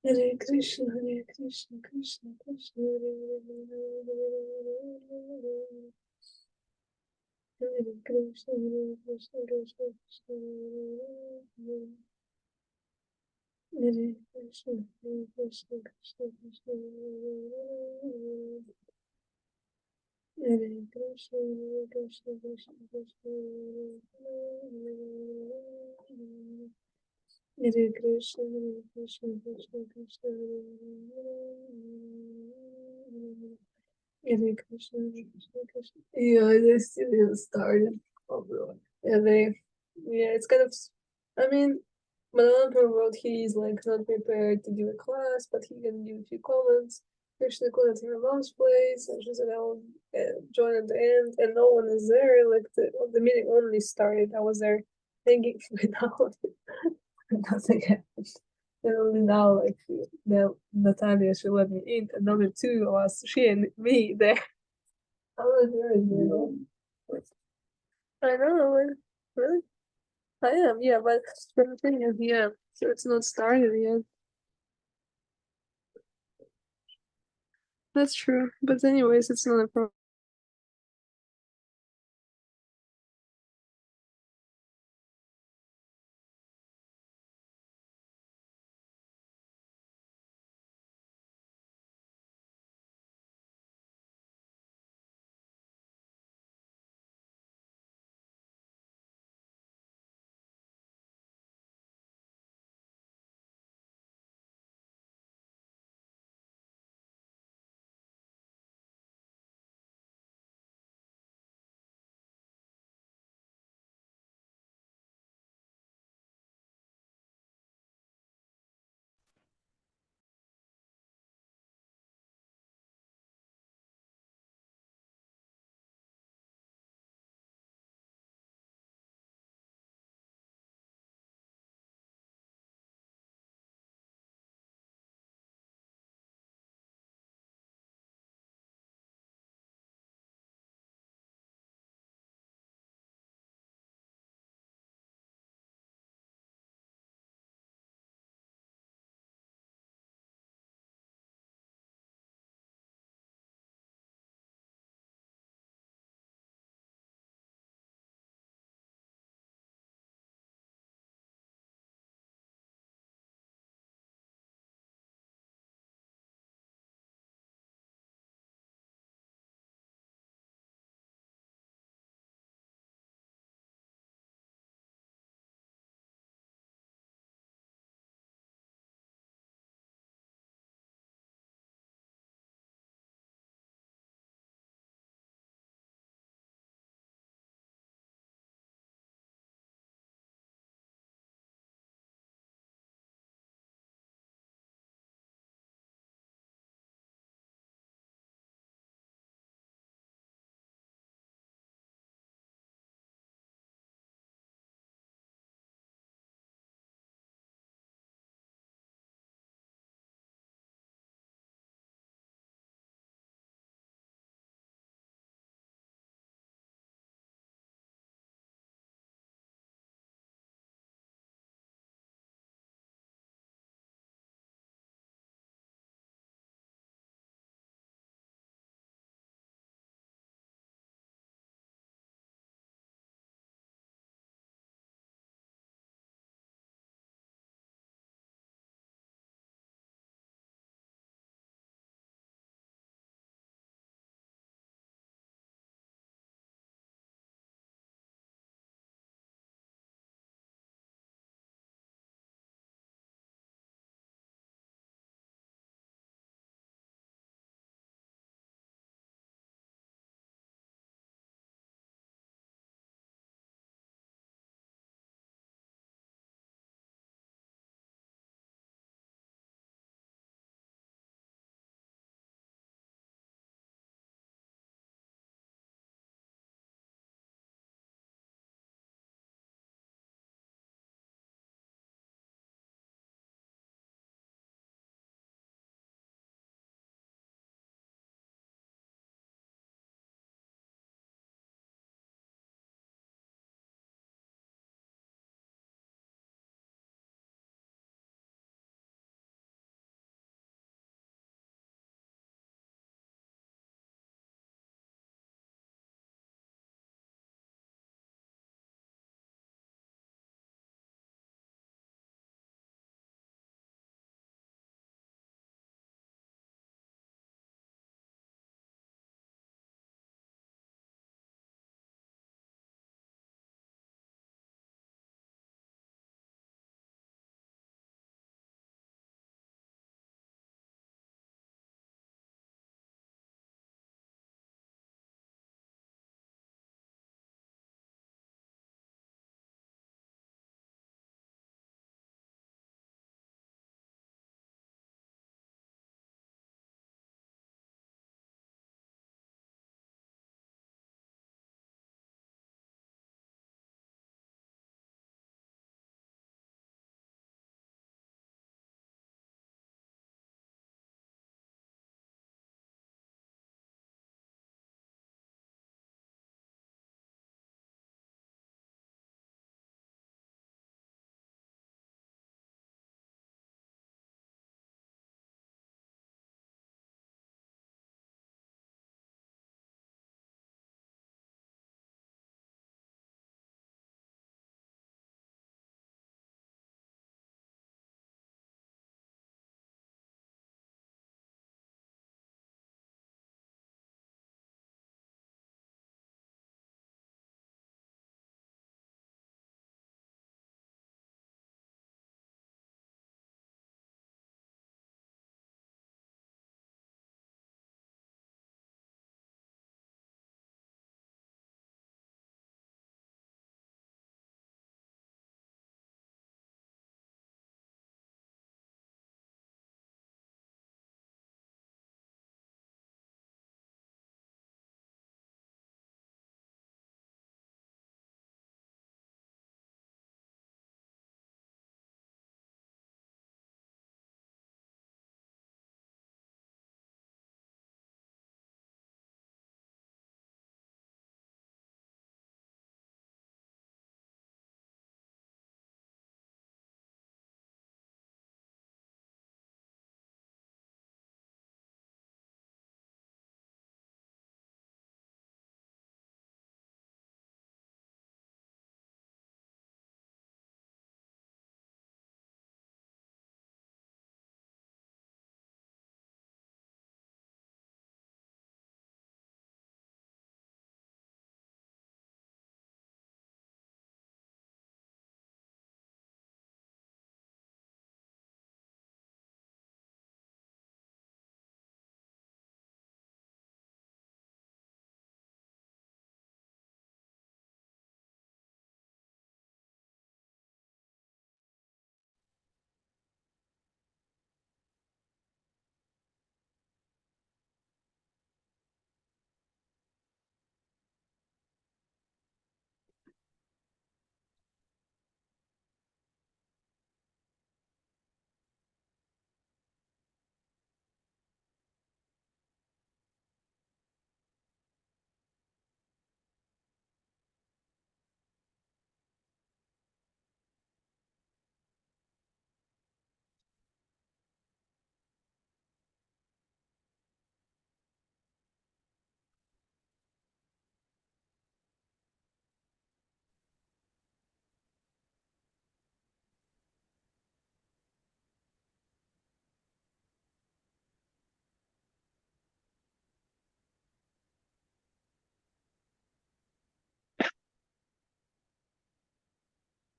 Hare Krishna, Krishna, Krishna, Hare Hare Krishna, Krishna, Krishna, Hare Krishna, Krishna, Krishna, Krishna, Hare Krishna, Krishna, Krishna, Krishna, Hare Krishna, Krishna, Krishna, Krishna, Hare Krishna, Krishna, Krishna. Yeah, they still haven't started. Oh, bro. Yeah, it's kind of, I mean, Manalampur wrote he's like not prepared to do a class, but he can do a few comments. Krishna called at her mom's place, and she said I'll join at the end, and no one is there. Like the meeting only started. I was there thinking for an hour, nothing happened. And only now, like Natalia, she let me in. Another two of us, she and me there. I was very good. I know, like, really. I am, yeah, but the thing is, yeah, so it's not started yet. That's true. But anyways, it's not a problem.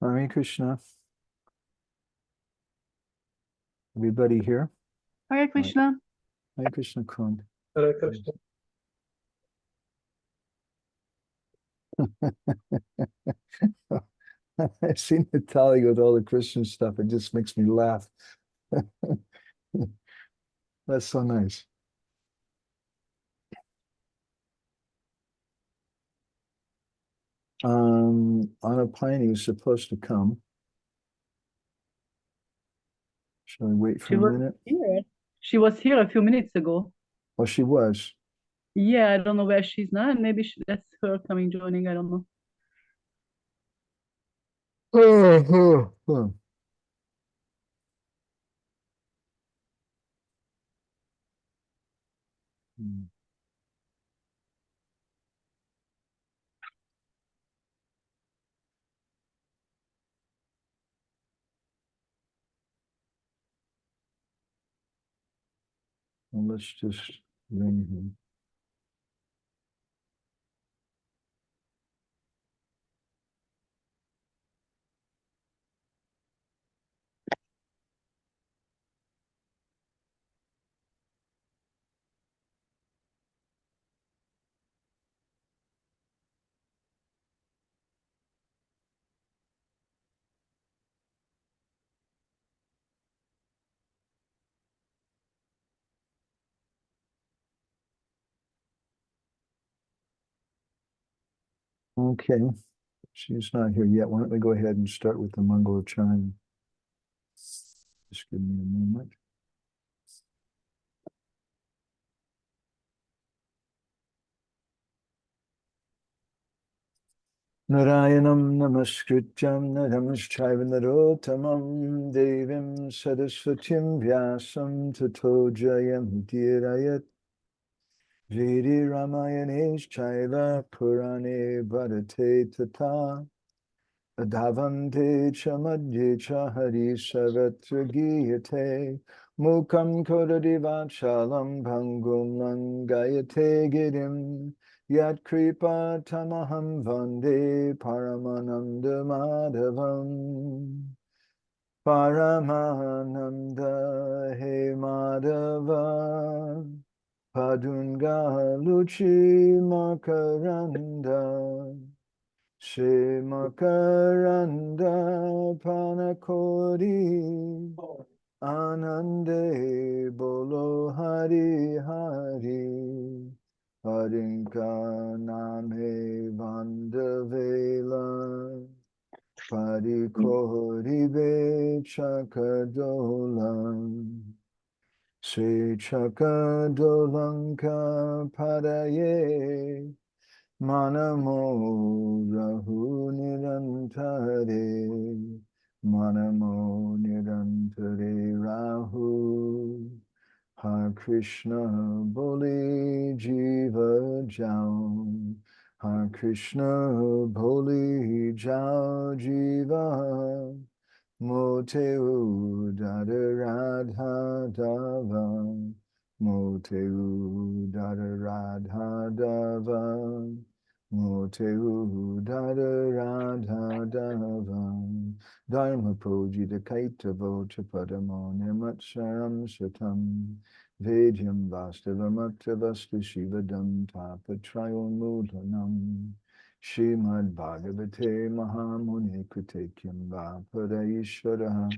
Hare Krishna. Everybody here? Hare Krishna. Hare Krishna Kund. Hare Krishna. I see Natalia with all the Christian stuff. It just makes me laugh. That's so nice. Anapani is supposed to come. Shall we wait for She a was minute? here. She was here a few minutes ago. Oh, she was. Yeah, I don't know where she's now. Maybe that's her coming joining. I don't know. Well, let's just ring him. Okay, she's not here yet. Why don't we go ahead and start with the Mongol chime? Just give me a moment. Narayanam namaskrityam naramschaiva narottamam devim saraswatim vyasam tato jayam dirayat Vedi Ramayaneshchaiva Purane Bharate Tata Adhavante Chamadye Chahari Sarvatra Giyate Mukam Kodadi Vachalam Bhangum Langayate Girim Yat Kripa Tamaham Vande Paramananda Madhavam Paramananda He Madhava Padunga Luchi Makaranda She Makaranda Panakori Anande Bolo Hari Hari Harinka Name Vandavela Parikori Ve Chakadolam Sri Chakadolanka Padaye Manamo Rahu Nirantare Manamo Nirantare Rahu Har Krishna Boli Jiva Jao Har Krishna Boli Jao Jiva Moteu Dada Radha Dava Moteu Dada Radha Dava Moteu Dada Radha Dava Dharma Projita Kaita Vocha Padamo Nimatsaram Satam Vedyam Vastavamata Vastu Shivadam Tapatrayon Mudhanam Srimad Bhagavate Mahamuni Kritekyam Vaparayishvaraha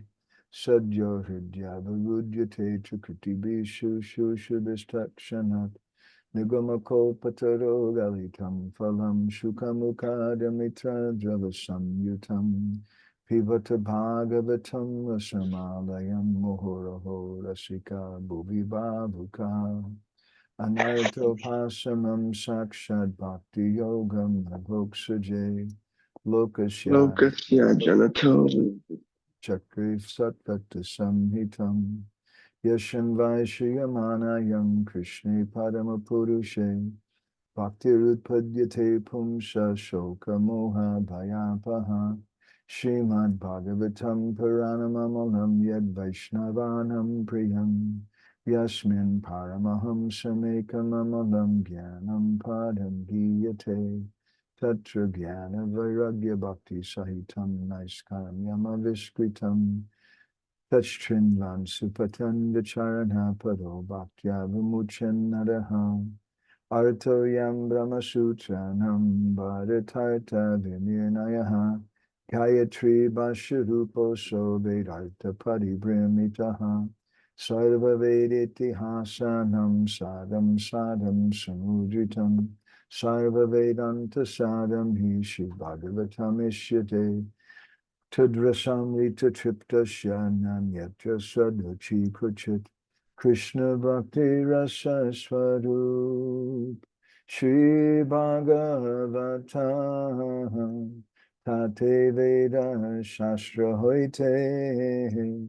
Sadyo Hridya Varudyate Chakriti Bishu Shushabhistakshanat Nigama Pataro Galitam Phalam Shukamukadamitra Javasam Yutam Pivata Bhagavatam Rasamalayam Mohoroho Rasika Bhuvi Bhavuka Anarto Pasamam Sakshad Bhakti Yogam Nabhokshaje Lokasya Lokasya Janato Chakri Sattva Samhitam Yashan Vaishayamana Yam Krishna Paramapurushe Bhaktirudpadyate Pumsa Shoka Moha Bhayapaha Srimad Bhagavatam Paranamamalam Yad Vaishnavanam Priyam Yasmin Paramaham Samekam Amalam Gyanam Padam Giyate tatra jnana vairagya bhakti sahitam naiskaram yama vishkritam Tachtrinvan supatan vicharana pado bhaktya vimuchan naraha arto yam brahma sutranam bharatarta vinirnayaha Gayatri Basharupo so Vedartha Paribrimitaha Sarva Vediti Hasanam Sadam Sadam Samudritam Sarva Vedanta Sadam Hi Shiv Bhagavatam Ishyate Tadrasamrita Tripta Shanam Yatra Sadvachi Kuchit Krishna Bhakti Rasa Swarup Shri Bhagavatam Tate Veda Shastra Hoite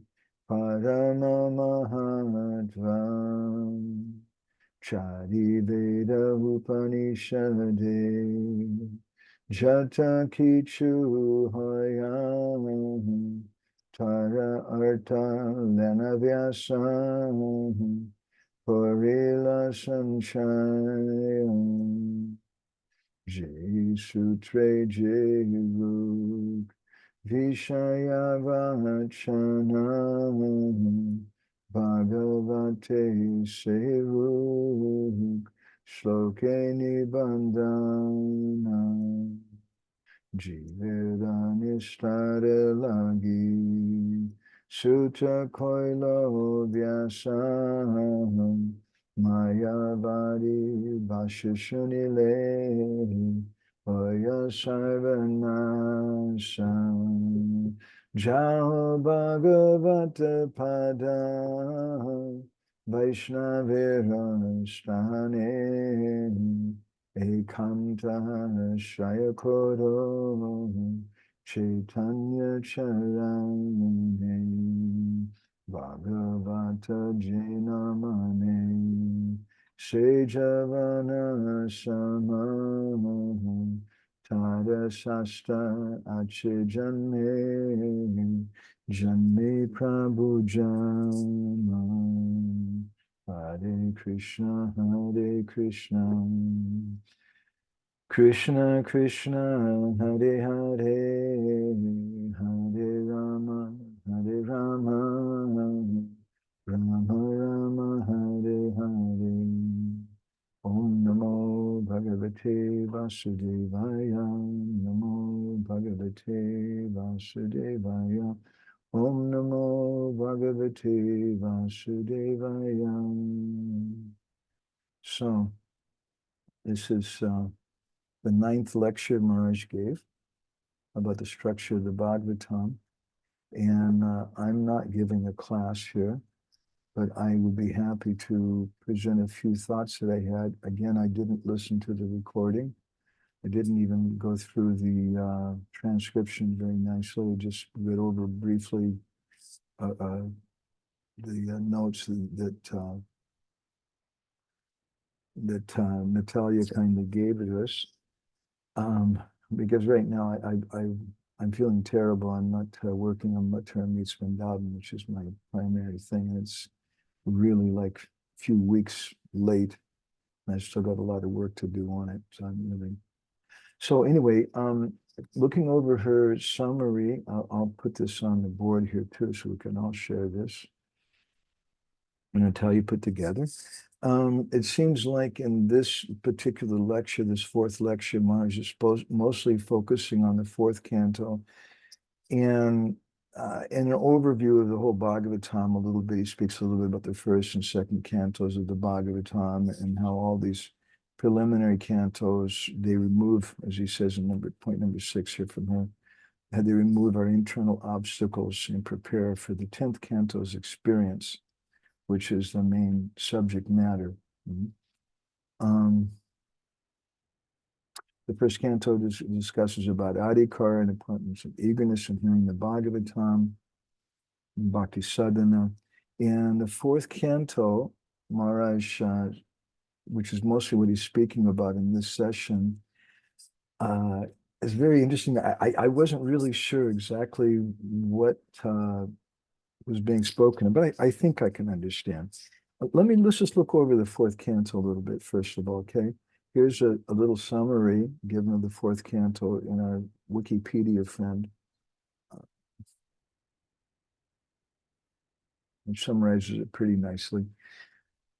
Parama Mahatvam Chari Veda Upanishade Jata Kichu Hoyam Tara Arta Lena Vyasam Purila Sanchayam Jai Sutre Jai Ruk Vishaya Vachanam Bhagavate Sevuk Shloke Nibandana Jivedanistare Lagi Sutta Koilo Vyasam Mayavadi Vashishunile Oya Sarvanasam Jao Bhagavata Pada Vaishnavirastane Ekanta Shayakoro Chaitanya Charane Bhagavata Jinamane Sejavana Sama Tada Shasta Achijanme Janme Prabhu Jama Hare Krishna Krishna Krishna Hare Hare Hare Rama Hare Rama Rama Rama Hare Hare Om Namo Bhagavate Vasudevaya Namo Bhagavate Vasudevaya Om Namo Bhagavate Vasudevaya. So, this is the 9th lecture Maharaj gave about the structure of the Bhagavatam. And I'm not giving a class here, but I would be happy to present a few thoughts that I had. Again, I didn't listen to the recording. I didn't even go through the transcription very nicely. I just read over briefly the notes that Natalia kindly gave to us. Because right now I'm feeling terrible. I'm not working on Mathura Meets Vrindavan, which is my primary thing. And it's really like a few weeks late. And I've still got a lot of work to do on it. So anyway, looking over her summary, I'll put this on the board here too, so we can all share this. I'm going to tell you put together. It seems like in this particular lecture, this 4th lecture, Maharaj is mostly focusing on the 4th canto. And in an overview of the whole Bhagavatam a little bit, he speaks a little bit about the 1st and 2nd cantos of the Bhagavatam and how all these preliminary cantos, they remove, as he says in point number 6 here from her, how they remove our internal obstacles and prepare for the 10th canto's experience, which is the main subject matter. The 1st canto discusses about adhikar and importance of eagerness in hearing the Bhagavatam, Bhakti Sadhana. And the 4th canto, Maharaj, which is mostly what he's speaking about in this session, is very interesting. I wasn't really sure exactly what was being spoken, but I think I can understand. Let's just look over the 4th canto a little bit, first of all, okay? Here's a little summary given of the fourth canto in our Wikipedia friend. Which summarizes it pretty nicely.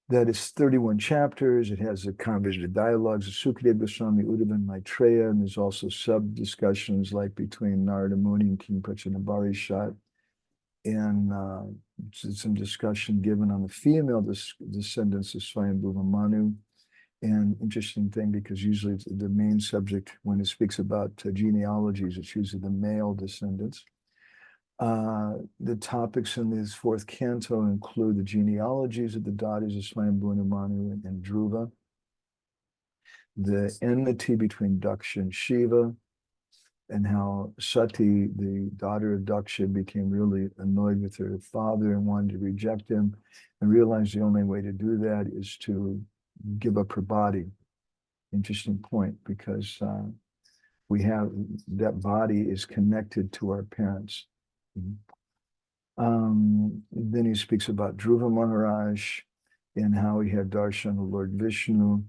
That it's 31 chapters. It has the conversative dialogues of Sukadeva Goswami, Uddhava, and Maitreya, and there's also sub-discussions like between Narada Muni and King Prachinabhari Shat, and some discussion given on the female descendants of Swayambhuva Manu. And interesting thing, because usually it's the main subject when it speaks about genealogies, it's usually the male descendants. The topics in this fourth canto include the genealogies of the daughters of Swayambhuva Manu and Dhruva, the enmity between Daksha and Shiva, and how Sati, the daughter of Daksha, became really annoyed with her father and wanted to reject him, and realized the only way to do that is to give up her body. Interesting point, because we have that body is connected to our parents. Then he speaks about Dhruva Maharaj and how he had darshan of Lord Vishnu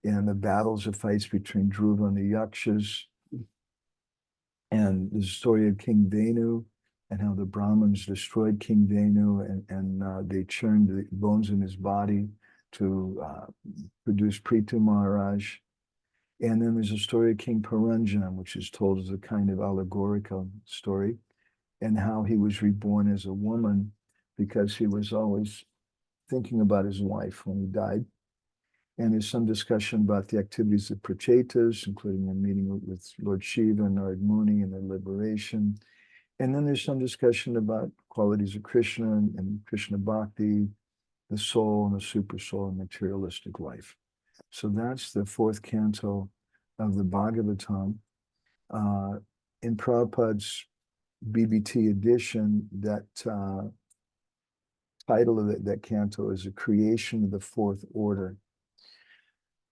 and the battles of fights between Dhruva and the Yakshas, and the story of King Venu and how the Brahmins destroyed King Venu and they churned the bones in his body to produce Prithu Maharaj. And then there's a story of King Paranjanam, which is told as a kind of allegorical story, and how he was reborn as a woman because he was always thinking about his wife when he died. And there's some discussion about the activities of Prachetas, including a meeting with Lord Shiva and Narad Muni and their liberation. And then there's some discussion about qualities of Krishna and Krishna Bhakti, the soul and the super soul and materialistic life. So that's the fourth canto of the Bhagavatam. In Prabhupada's BBT edition, that title of that canto is A Creation of the Fourth Order.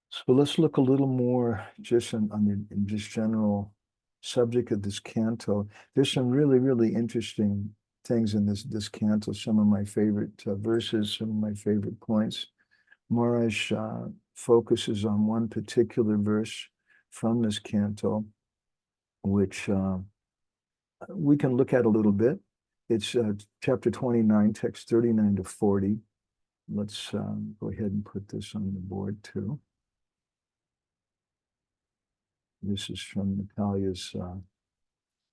So let's look a little more just on the just general subject of this canto. There's some really, really interesting things in this canto, some of my favorite verses, some of my favorite points. Maharaj focuses on one particular verse from this canto, which we can look at a little bit. It's chapter 29, text 39 to 40. Let's go ahead and put this on the board too. This is from Natalia's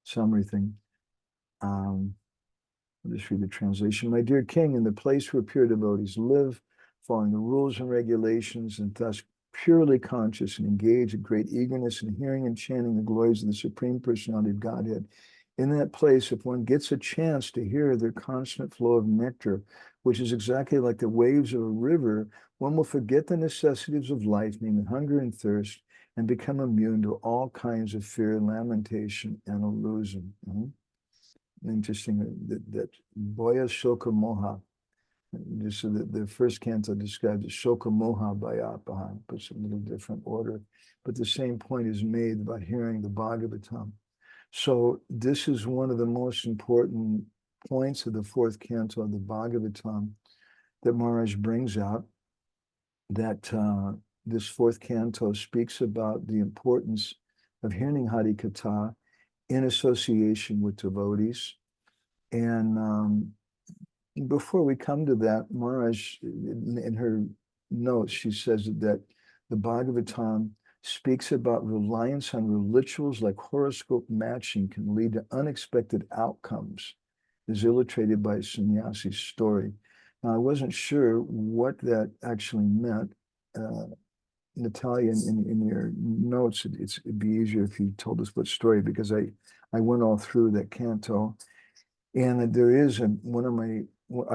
summary thing. I'll just read the translation. My dear king, in the place where pure devotees live, following the rules and regulations, and thus purely conscious and engaged in great eagerness in hearing and chanting the glories of the Supreme Personality of Godhead, in that place, if one gets a chance to hear their constant flow of nectar, which is exactly like the waves of a river, one will forget the necessities of life, namely hunger and thirst, and become immune to all kinds of fear, lamentation, and illusion. Interesting that Boya Shoka Moha. So the first canto describes Shoka Moha Bhayapaha, puts a little different order, but the same point is made about hearing the Bhagavatam. So this is one of the most important points of the fourth canto of the Bhagavatam that Maharaj brings out, that this fourth canto speaks about the importance of hearing Hari Katha in association with devotees. And before we come to that, Maharaj, in her notes, she says that the Bhagavatam speaks about reliance on rituals like horoscope matching can lead to unexpected outcomes, as illustrated by Sannyasi's story. Now, I wasn't sure what that actually meant. Natalia, in your notes, it'd be easier if you told us what story, because I went all through that canto, and there is a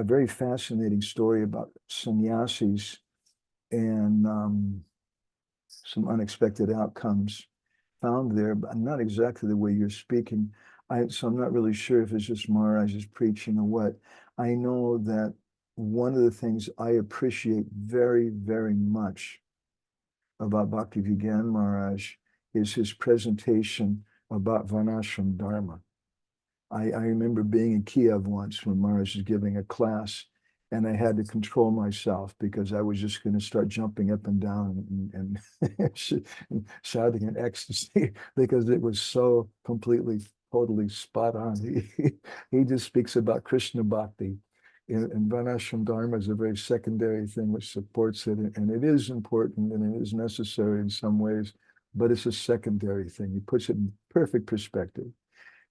very fascinating story about sannyasis and some unexpected outcomes found there, but not exactly the way you're speaking. So I'm not really sure if it's just Maharaj's preaching or what. I know that one of the things I appreciate very, very much about Bhaktivinoda Maharaj is his presentation about Varnashram Dharma. I remember being in Kiev once when Maharaj was giving a class, And I had to control myself because I was just going to start jumping up and down and shouting in ecstasy because it was so completely, totally spot on. He just speaks about Krishna Bhakti. And Varnashram Dharma is a very secondary thing which supports it. And it is important and it is necessary in some ways, but it's a secondary thing. He puts it in perfect perspective.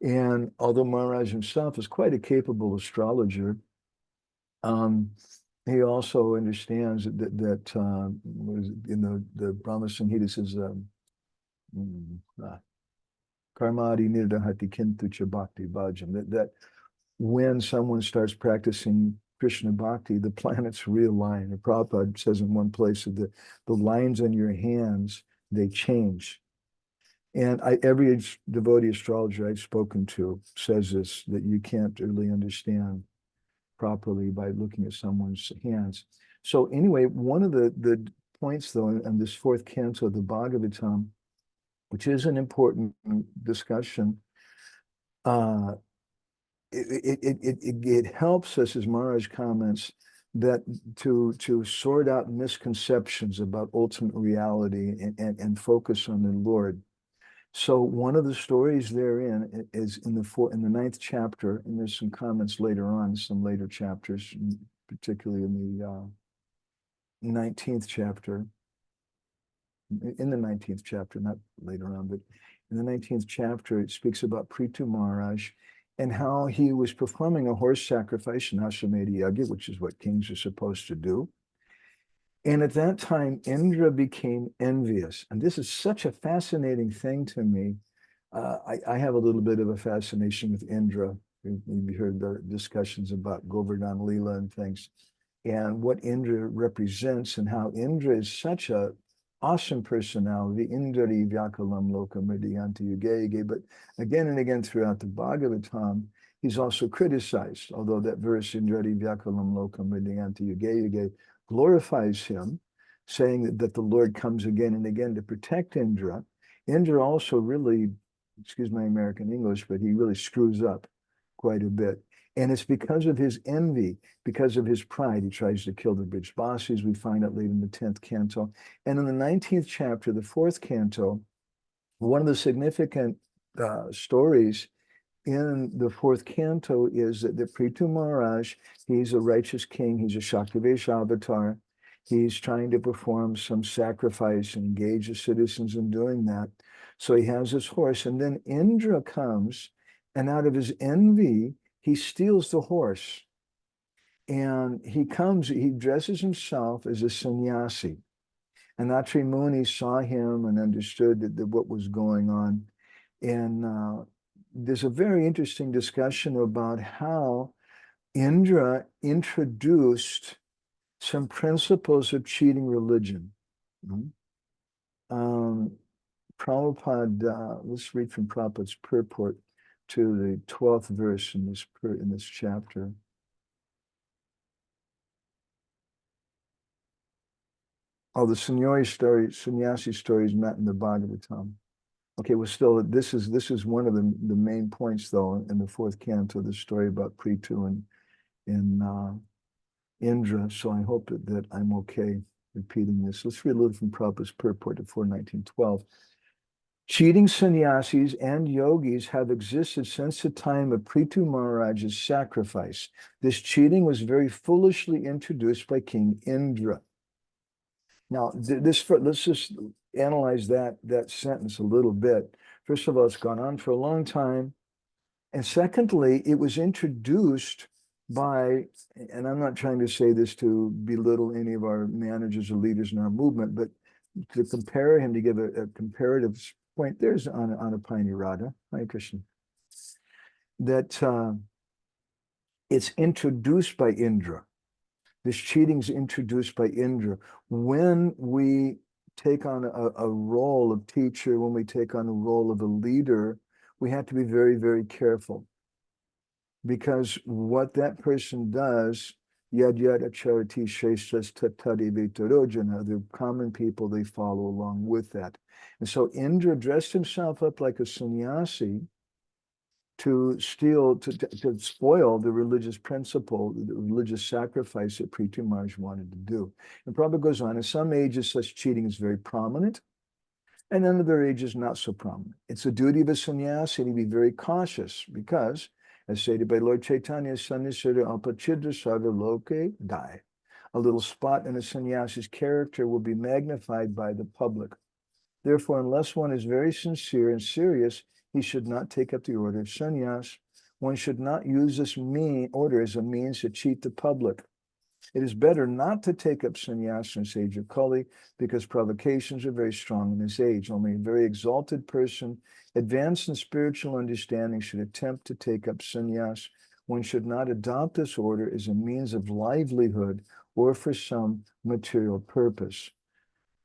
And although Maharaj himself is quite a capable astrologer, he also understands that was in the Brahma Samhita says karmadi nirdahati kintu cha bhakti bhajan, that when someone starts practicing Krishna bhakti, the planets realign. And Prabhupada says in one place that the lines on your hands, they change. And every devotee astrologer I've spoken to says this, that you can't really understand properly by looking at someone's hands. So anyway, one of the points though in this fourth canto of the Bhagavatam, which is an important discussion, it helps us, as Maharaj comments, that to sort out misconceptions about ultimate reality and focus on the Lord. So one of the stories therein is in the ninth chapter, and there's some comments later on, some later chapters, particularly in the 19th chapter. In the 19th chapter, not later on, but in the 19th chapter, it speaks about Prithu Maharaj and how he was performing a horse sacrifice in Ashwamedha Yagya, which is what kings are supposed to do. And at that time, Indra became envious. And this is such a fascinating thing to me. I have a little bit of a fascination with Indra. We've heard the discussions about Govardhan Leela and things, and what Indra represents and how Indra is such a awesome personality. Indari Vyakalam Loka Mridyanti Yuge. But again and again throughout the Bhagavatam, he's also criticized, although that verse, Indari Vyakalam Loka Mridyanti Yuge, glorifies him, saying that the Lord comes again and again to protect Indra. Indra also really, excuse my American English, but he really screws up quite a bit. And it's because of his envy, because of his pride. He tries to kill the Brijbasis. We find out later in the 10th canto. And in the 19th chapter, the 4th canto, one of the significant stories in the 4th canto is that Prithu Maharaj, he's a righteous king. He's a Shaktivesh avatar. He's trying to perform some sacrifice and engage the citizens in doing that. So he has his horse. And then Indra comes, and out of his envy, he steals the horse. And he dresses himself as a sannyasi. And Atri Muni saw him and understood that what was going on. And there's a very interesting discussion about how Indra introduced some principles of cheating religion. Prabhupada, let's read from Prabhupada's purport to the 12th verse in this chapter. Oh, the sannyasi story is not in the Bhagavatam. Okay, well, still, this is one of the main points, though, in the 4th canto, the story about Prithu and Indra. So I hope that I'm okay repeating this. Let's read a little from Prabhupada's purport to 4:19:12. Cheating sannyasis and yogis have existed since the time of Prithu Maharaj's sacrifice. This cheating was very foolishly introduced by King Indra. Now, let's just analyze that sentence a little bit. First of all, it's gone on for a long time. And secondly, it was introduced by, and I'm not trying to say this to belittle any of our managers or leaders in our movement, but to compare him, to give a comparative point, there's Anapani Radha, Hare Krishna, that it's introduced by Indra. This cheating is introduced by Indra. When we take on a role of teacher, when we take on a role of a leader, we have to be very, very careful. Because what that person does, yad acharati sheshas tatadi vitarojana, the common people, they follow along with that. And so Indra dressed himself up like a sannyasi to steal, to spoil the religious principle, the religious sacrifice that Preeti Maharaj wanted to do. And Prabhupada goes on, in some ages, such cheating is very prominent, and in other ages, not so prominent. It's a duty of a sannyasi to be very cautious because, as stated by Lord Chaitanya, sannyasara apachidra sarva loke die. A little spot in a sannyasi's character will be magnified by the public. Therefore, unless one is very sincere and serious, he should not take up the order of sannyas. One should not use this order as a means to cheat the public. It is better not to take up sannyas in this age of Kali because provocations are very strong in this age. Only a very exalted person, advanced in spiritual understanding, should attempt to take up sannyas. One should not adopt this order as a means of livelihood or for some material purpose.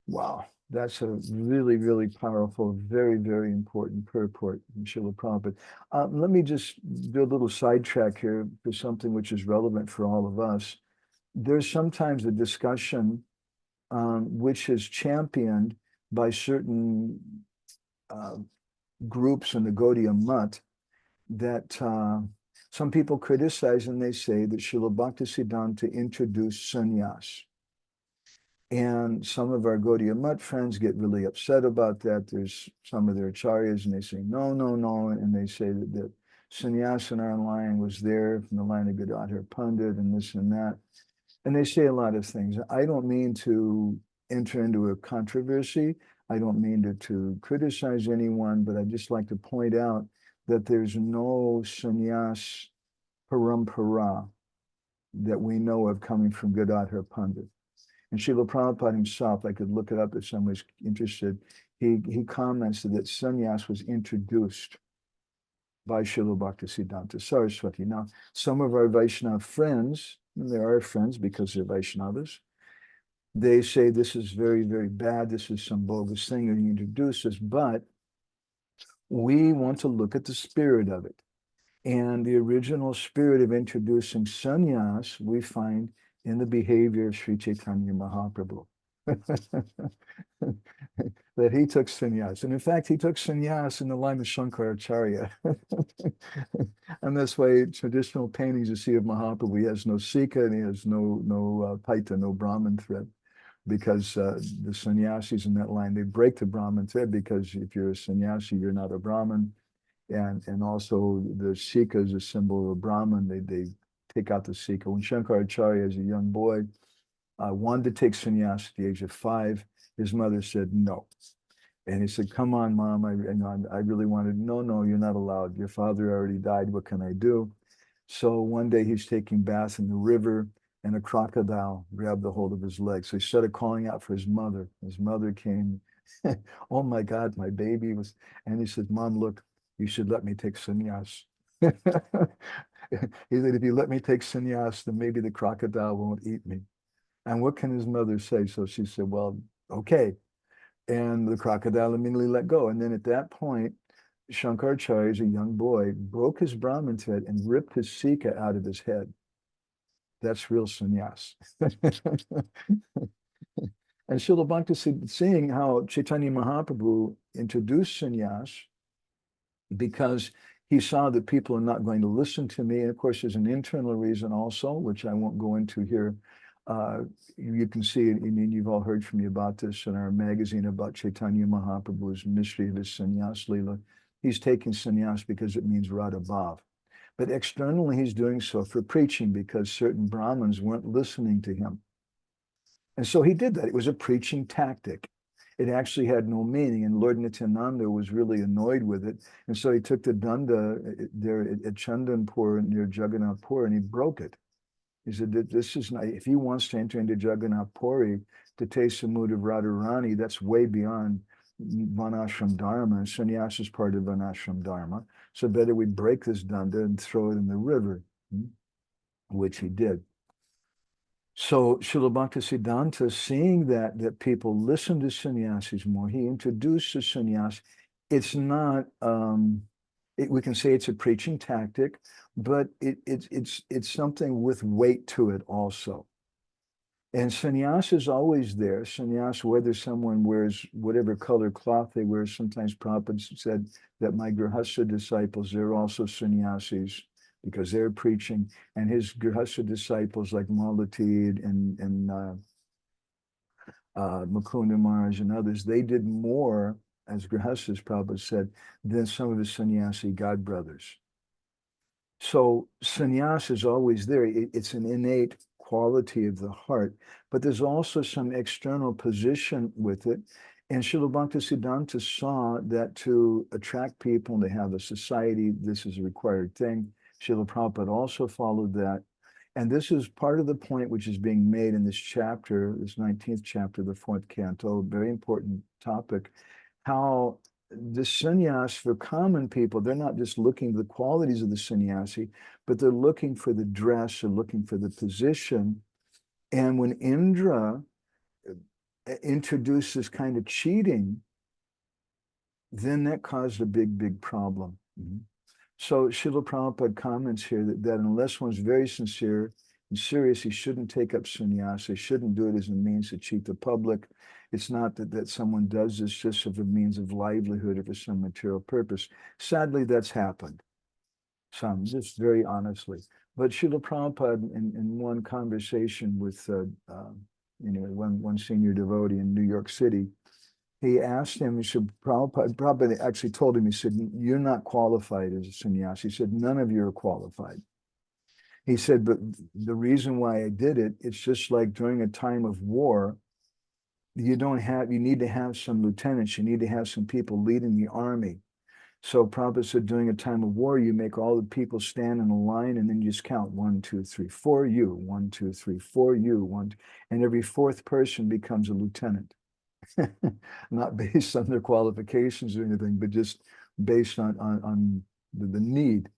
Wow. That's a really, really powerful, very, very important purport from Srila Prabhupada. Let me just do a little sidetrack here for something which is relevant for all of us. There's sometimes a discussion which is championed by certain groups in the Gaudiya Mutt that some people criticize, and they say that Srila Bhaktisiddhanta introduced sannyas. And some of our Gaudiya Mutt friends get really upset about that. There's some of their acharyas, and they say, no, no, no. And they say that sannyas in our line was there from the line of Gadadhar Pandit and this and that. And they say a lot of things. I don't mean to enter into a controversy. I don't mean to criticize anyone, but I'd just like to point out that there's no sannyas parampara that we know of coming from Gadadhar Pandit. And Srila Prabhupada himself, I could look it up if someone's interested, he comments that sannyas was introduced by Srila Bhaktisiddhanta Saraswati. Now, some of our Vaishnava friends, and they are friends because they're Vaishnavas, they say this is very, very bad, this is some bogus thing, and you introduce us, but we want to look at the spirit of it. And the original spirit of introducing sannyas, we find in the behavior of Sri Chaitanya Mahaprabhu. That he took sannyas. And in fact, he took sannyas in the line of Shankaracharya. And that's why traditional paintings you see of Mahaprabhu, he has no Sika and he has no Paita, no Brahman thread. Because the sannyasis in that line, they break the Brahman thread because if you're a sannyasi, you're not a Brahman. And also the Sika is a symbol of a Brahman. They take out the Sika. When Shankaracharya, as a young boy, wanted to take sannyas at the age of 5, his mother said no. And he said, come on, Mom, I really wanted, no, you're not allowed. Your father already died. What can I do? So one day he's taking bath in the river and a crocodile grabbed the hold of his leg. So he started calling out for his mother. His mother came, oh my God, my baby was, and he said, Mom, look, you should let me take sannyas. He said, if you let me take sannyas, then maybe the crocodile won't eat me. And what can his mother say? So she said, well, okay. And the crocodile immediately let go. And then at that point, Shankaracharya, as a young boy, broke his Brahman thread and ripped his Sika out of his head. That's real sannyas. And Srila Bhakti said, seeing how Chaitanya Mahaprabhu introduced sannyas, because he saw that people are not going to listen to me. And of course, there's an internal reason also, which I won't go into here. You can see it, and you've all heard from me about this in our magazine about Chaitanya Mahaprabhu's mystery of his sannyas lila. He's taking sannyas because it means Radha Bhav. But externally, he's doing so for preaching because certain Brahmins weren't listening to him. And so he did that. It was a preaching tactic. It actually had no meaning, and Lord Nityananda was really annoyed with it. And so he took the danda there at Chandanpur near Jagannath-pur, and he broke it. He said that this is not, if he wants to enter into Jagannath-puri to taste the mood of Radharani, that's way beyond Vanashram Dharma, and sannyas is part of Vanashram Dharma. So better we break this danda and throw it in the river, which he did. So Srila Bhaktisiddhanta, seeing that people listen to sannyasis more, he introduced the sannyas. It's not, we can say it's a preaching tactic, but it's something with weight to it also. And sannyas is always there. Sannyas, whether someone wears whatever color cloth they wear, sometimes Prabhupada said that my Grihastha disciples, they're also sannyasis because they're preaching. And his Grihastha disciples like Malati and Mukunda Maharaj and others, they did more, as Grihasthas, Prabhupada said, than some of the sannyasi godbrothers. So sannyas is always there. It's an innate quality of the heart, but there's also some external position with it. And Srila Bhaktisiddhanta saw that to attract people and to have a society, this is a required thing. Srila Prabhupada also followed that. And this is part of the point which is being made in this chapter, this 19th chapter, the 4th canto, very important topic, how the sannyas for common people, they're not just looking at the qualities of the sannyasi, but they're looking for the dress, or looking for the position. And when Indra introduced this kind of cheating, then that caused a big problem. So Srila Prabhupada comments here that unless one's very sincere and serious, he shouldn't take up sannyasa, he shouldn't do it as a means to cheat the public. It's not that someone does this just as a means of livelihood or for some material purpose. Sadly, that's happened. Some, just very honestly. But Srila Prabhupada, in one conversation with one senior devotee in New York City, he asked him, he said, Prabhupada actually told him, he said, you're not qualified as a sannyasi. He said, none of you are qualified. He said, but the reason why I did it, it's just like during a time of war, you need to have some lieutenants, you need to have some people leading the army. So Prabhupada said, during a time of war, you make all the people stand in a line and then you just count 1, 2, 3, 4, you, 1, 2, 3, 4, you, 1, and every fourth person becomes a lieutenant. Not based on their qualifications or anything, but just based on the need.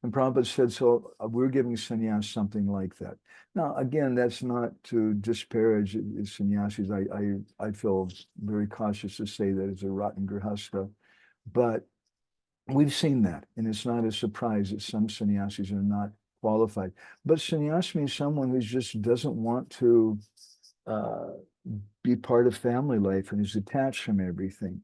And Prabhupada said, so we're giving sannyas something like that. Now, again, that's not to disparage sannyasis. I feel very cautious to say that it's a rotten grihastha, but we've seen that, and it's not a surprise that some sannyasis are not qualified. But sannyas means someone who just doesn't want to be part of family life and is detached from everything.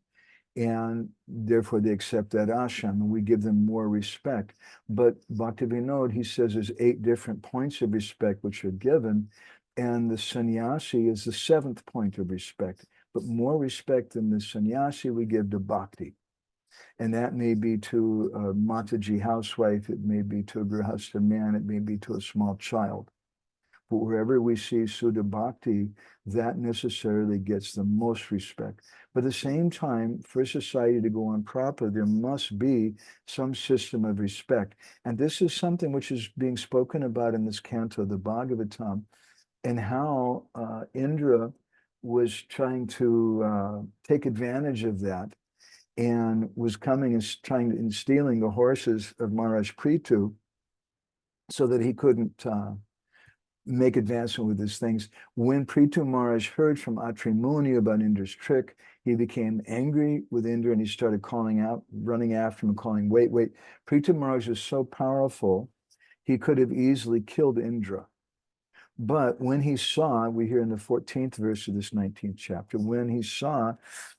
And therefore they accept that ashram and we give them more respect. But Bhaktivinoda, he says there's 8 different points of respect which are given. And the sannyasi is the 7th point of respect. But more respect than the sannyasi we give to bhakti. And that may be to a Mataji housewife, it may be to a grihastha man, it may be to a small child. But wherever we see Sudha Bhakti, that necessarily gets the most respect. But at the same time, for society to go on proper, there must be some system of respect. And this is something which is being spoken about in this canto, the Bhagavatam, and how Indra was trying to take advantage of that and was coming and stealing the horses of Maharaj Prithu so that he couldn't make advancement with these things. When Prithu Maharaj heard from Atri Muni about Indra's trick, he became angry with Indra and he started calling out, running after him and calling, wait. Prithu Maharaj was so powerful, he could have easily killed Indra. But when he saw, we hear in the 14th verse of this 19th chapter, when he saw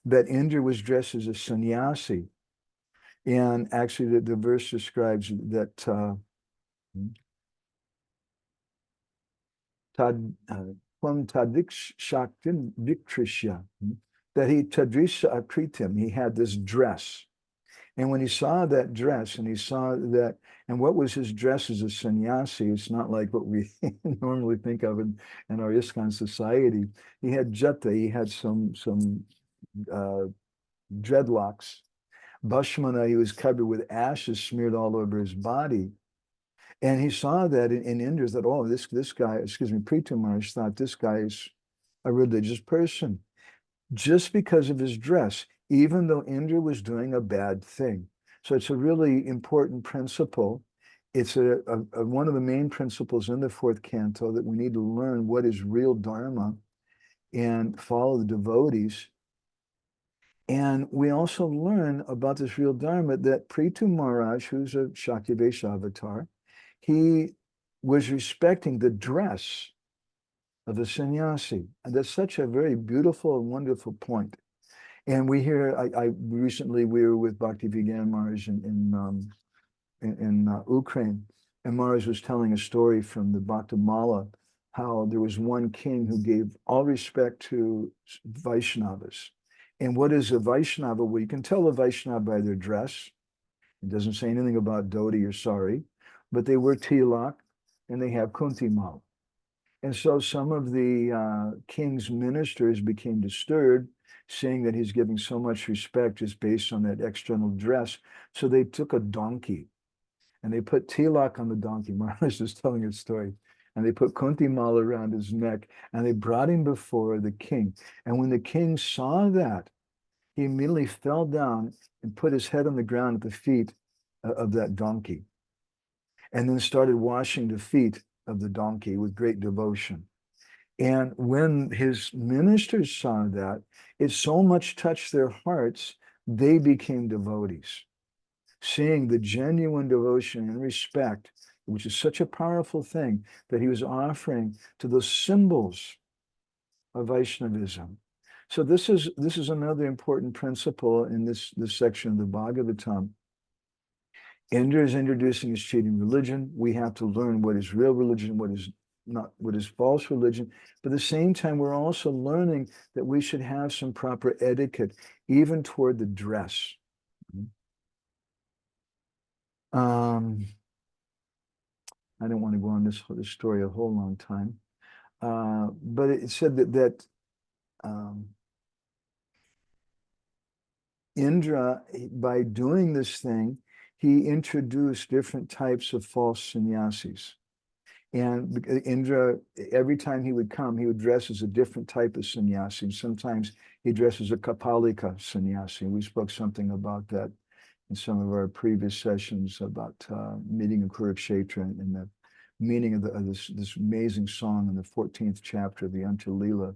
that Indra was dressed as a sannyasi, and actually the verse describes that Tvam tadiks shaktim vikrishya, that he tadrisha akritim, he had this dress. And when he saw that dress and he saw that, and what was his dress as a sannyasi, it's not like what we normally think of in our ISKCON society. He had jata, he had some dreadlocks. Bhashmana, he was covered with ashes smeared all over his body. And he saw that in India, that, oh, this guy, Prithu Maharaj thought this guy is a religious person just because of his dress, even though Indra was doing a bad thing. So it's a really important principle. It's one of the main principles in the 4th canto that we need to learn what is real dharma and follow the devotees. And we also learn about this real dharma that Prithu Maharaj, who's a Shaktivesha avatar, he was respecting the dress of a sannyasi. And that's such a very beautiful and wonderful point. And we hear, I recently, we were with Bhakti Vigyan Maharaj in Ukraine, and Maharaj was telling a story from the Bhaktamala, how there was one king who gave all respect to Vaishnavas. And what is a Vaishnava? Well, you can tell a Vaishnava by their dress. It doesn't say anything about dhoti or sari, but they wear tilak and they have kunti mal. And so some of the king's ministers became disturbed, saying that he's giving so much respect just based on that external dress. So they took a donkey and they put tilak on the donkey. Maharaj is telling a story. And they put kunti mal around his neck and they brought him before the king. And when the king saw that, he immediately fell down and put his head on the ground at the feet of that donkey, and then started washing the feet of the donkey with great devotion. And when his ministers saw that, it so much touched their hearts, they became devotees, seeing the genuine devotion and respect, which is such a powerful thing that he was offering to those symbols of Vaishnavism. So this is another important principle in this section of the Bhagavatam. Indra is introducing his cheating religion. We have to learn what is real religion, what is not, what is false religion. But at the same time, we're also learning that we should have some proper etiquette, even toward the dress. I don't want to go on this story a whole long time. But it said that Indra, by doing this thing, he introduced different types of false sannyasis. And Indra, every time he would come, he would dress as a different type of sannyasi. Sometimes he dressed as a Kapalika sannyasi. We spoke something about that in some of our previous sessions about meeting in Kurukshetra and the meaning of this amazing song in the 14th chapter of the Antya-lila,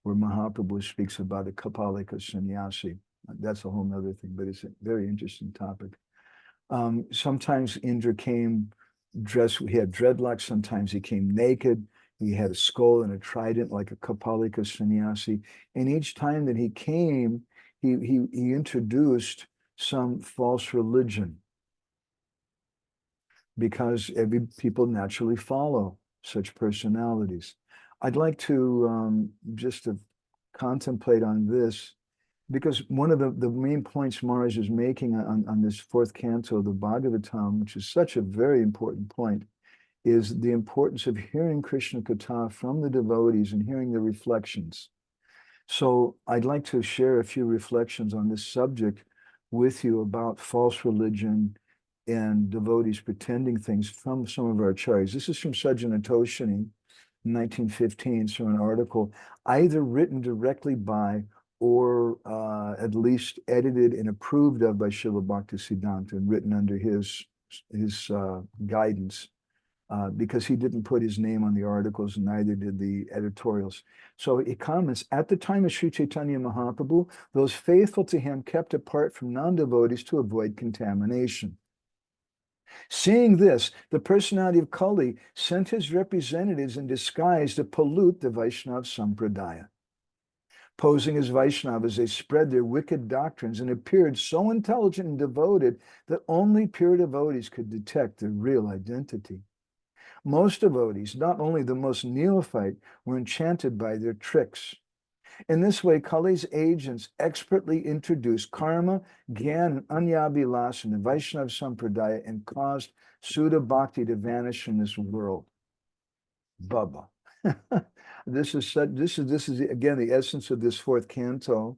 where Mahaprabhu speaks about a Kapalika sannyasi. That's a whole nother thing, but it's a very interesting topic. Sometimes Indra came dressed, he had dreadlocks, sometimes he came naked, he had a skull and a trident like a Kapalika sannyasi. And each time that he came, he introduced some false religion, because people naturally follow such personalities. I'd like to just to contemplate on this, because one of the main points Maharaj is making on this fourth canto of the Bhagavatam, which is such a very important point, is the importance of hearing Krishna Katha from the devotees and hearing the reflections. So I'd like to share a few reflections on this subject with you about false religion and devotees pretending things from some of our acharyas. This is from Sajjana Toshini, 1915, so an article either written directly by or at least edited and approved of by Srila Bhaktisiddhanta and written under his guidance, because he didn't put his name on the articles and neither did the editorials. So it comments, at the time of Sri Chaitanya Mahaprabhu, those faithful to him kept apart from non-devotees to avoid contamination. Seeing this, the personality of Kali sent his representatives in disguise to pollute the Vaishnava Sampradaya. Posing as Vaishnavas, they spread their wicked doctrines and appeared so intelligent and devoted that only pure devotees could detect their real identity. Most devotees, not only the most neophyte, were enchanted by their tricks. In this way, Kali's agents expertly introduced karma, gyan, and anyabhilas in the Vaishnava Sampradaya and caused Sudha Bhakti to vanish from this world. Baba. This is again the essence of this fourth canto.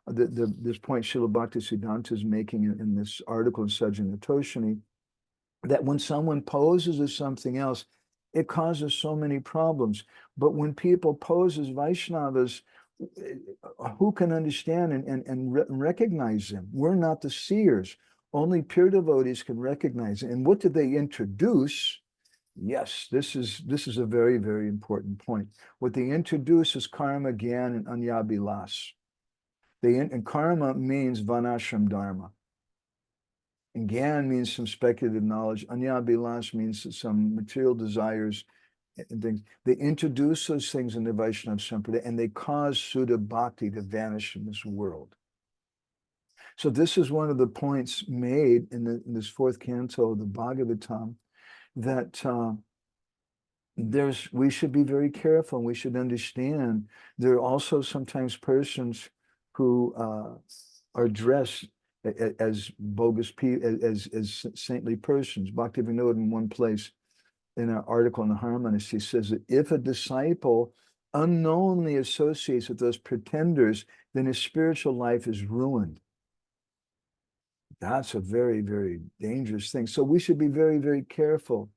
This point Srila Bhaktisiddhanta is making in this article in Sajjana Toshini, that when someone poses as something else, it causes so many problems. But when people pose as Vaishnavas, who can understand and recognize them? We're not the seers. Only pure devotees can recognize it. And what did they introduce? Yes, this is a very, very important point. What they introduce is karma, gyan, and anyabhilas. And karma means vanashram dharma. And gyan means some speculative knowledge. Anyabhilas means some material desires and things. They introduce those things in the Vaishnava Sampradaya, and they cause Sudha Bhakti to vanish in this world. So this is one of the points made in this fourth canto of the Bhagavatam, that we should be very careful, and we should understand there are also sometimes persons who are dressed as bogus people, as saintly persons. Bhaktivinoda in one place in an article in the Harmonist, he says that if a disciple unknowingly associates with those pretenders, then his spiritual life is ruined. That's a very, very dangerous thing. So we should be very, very careful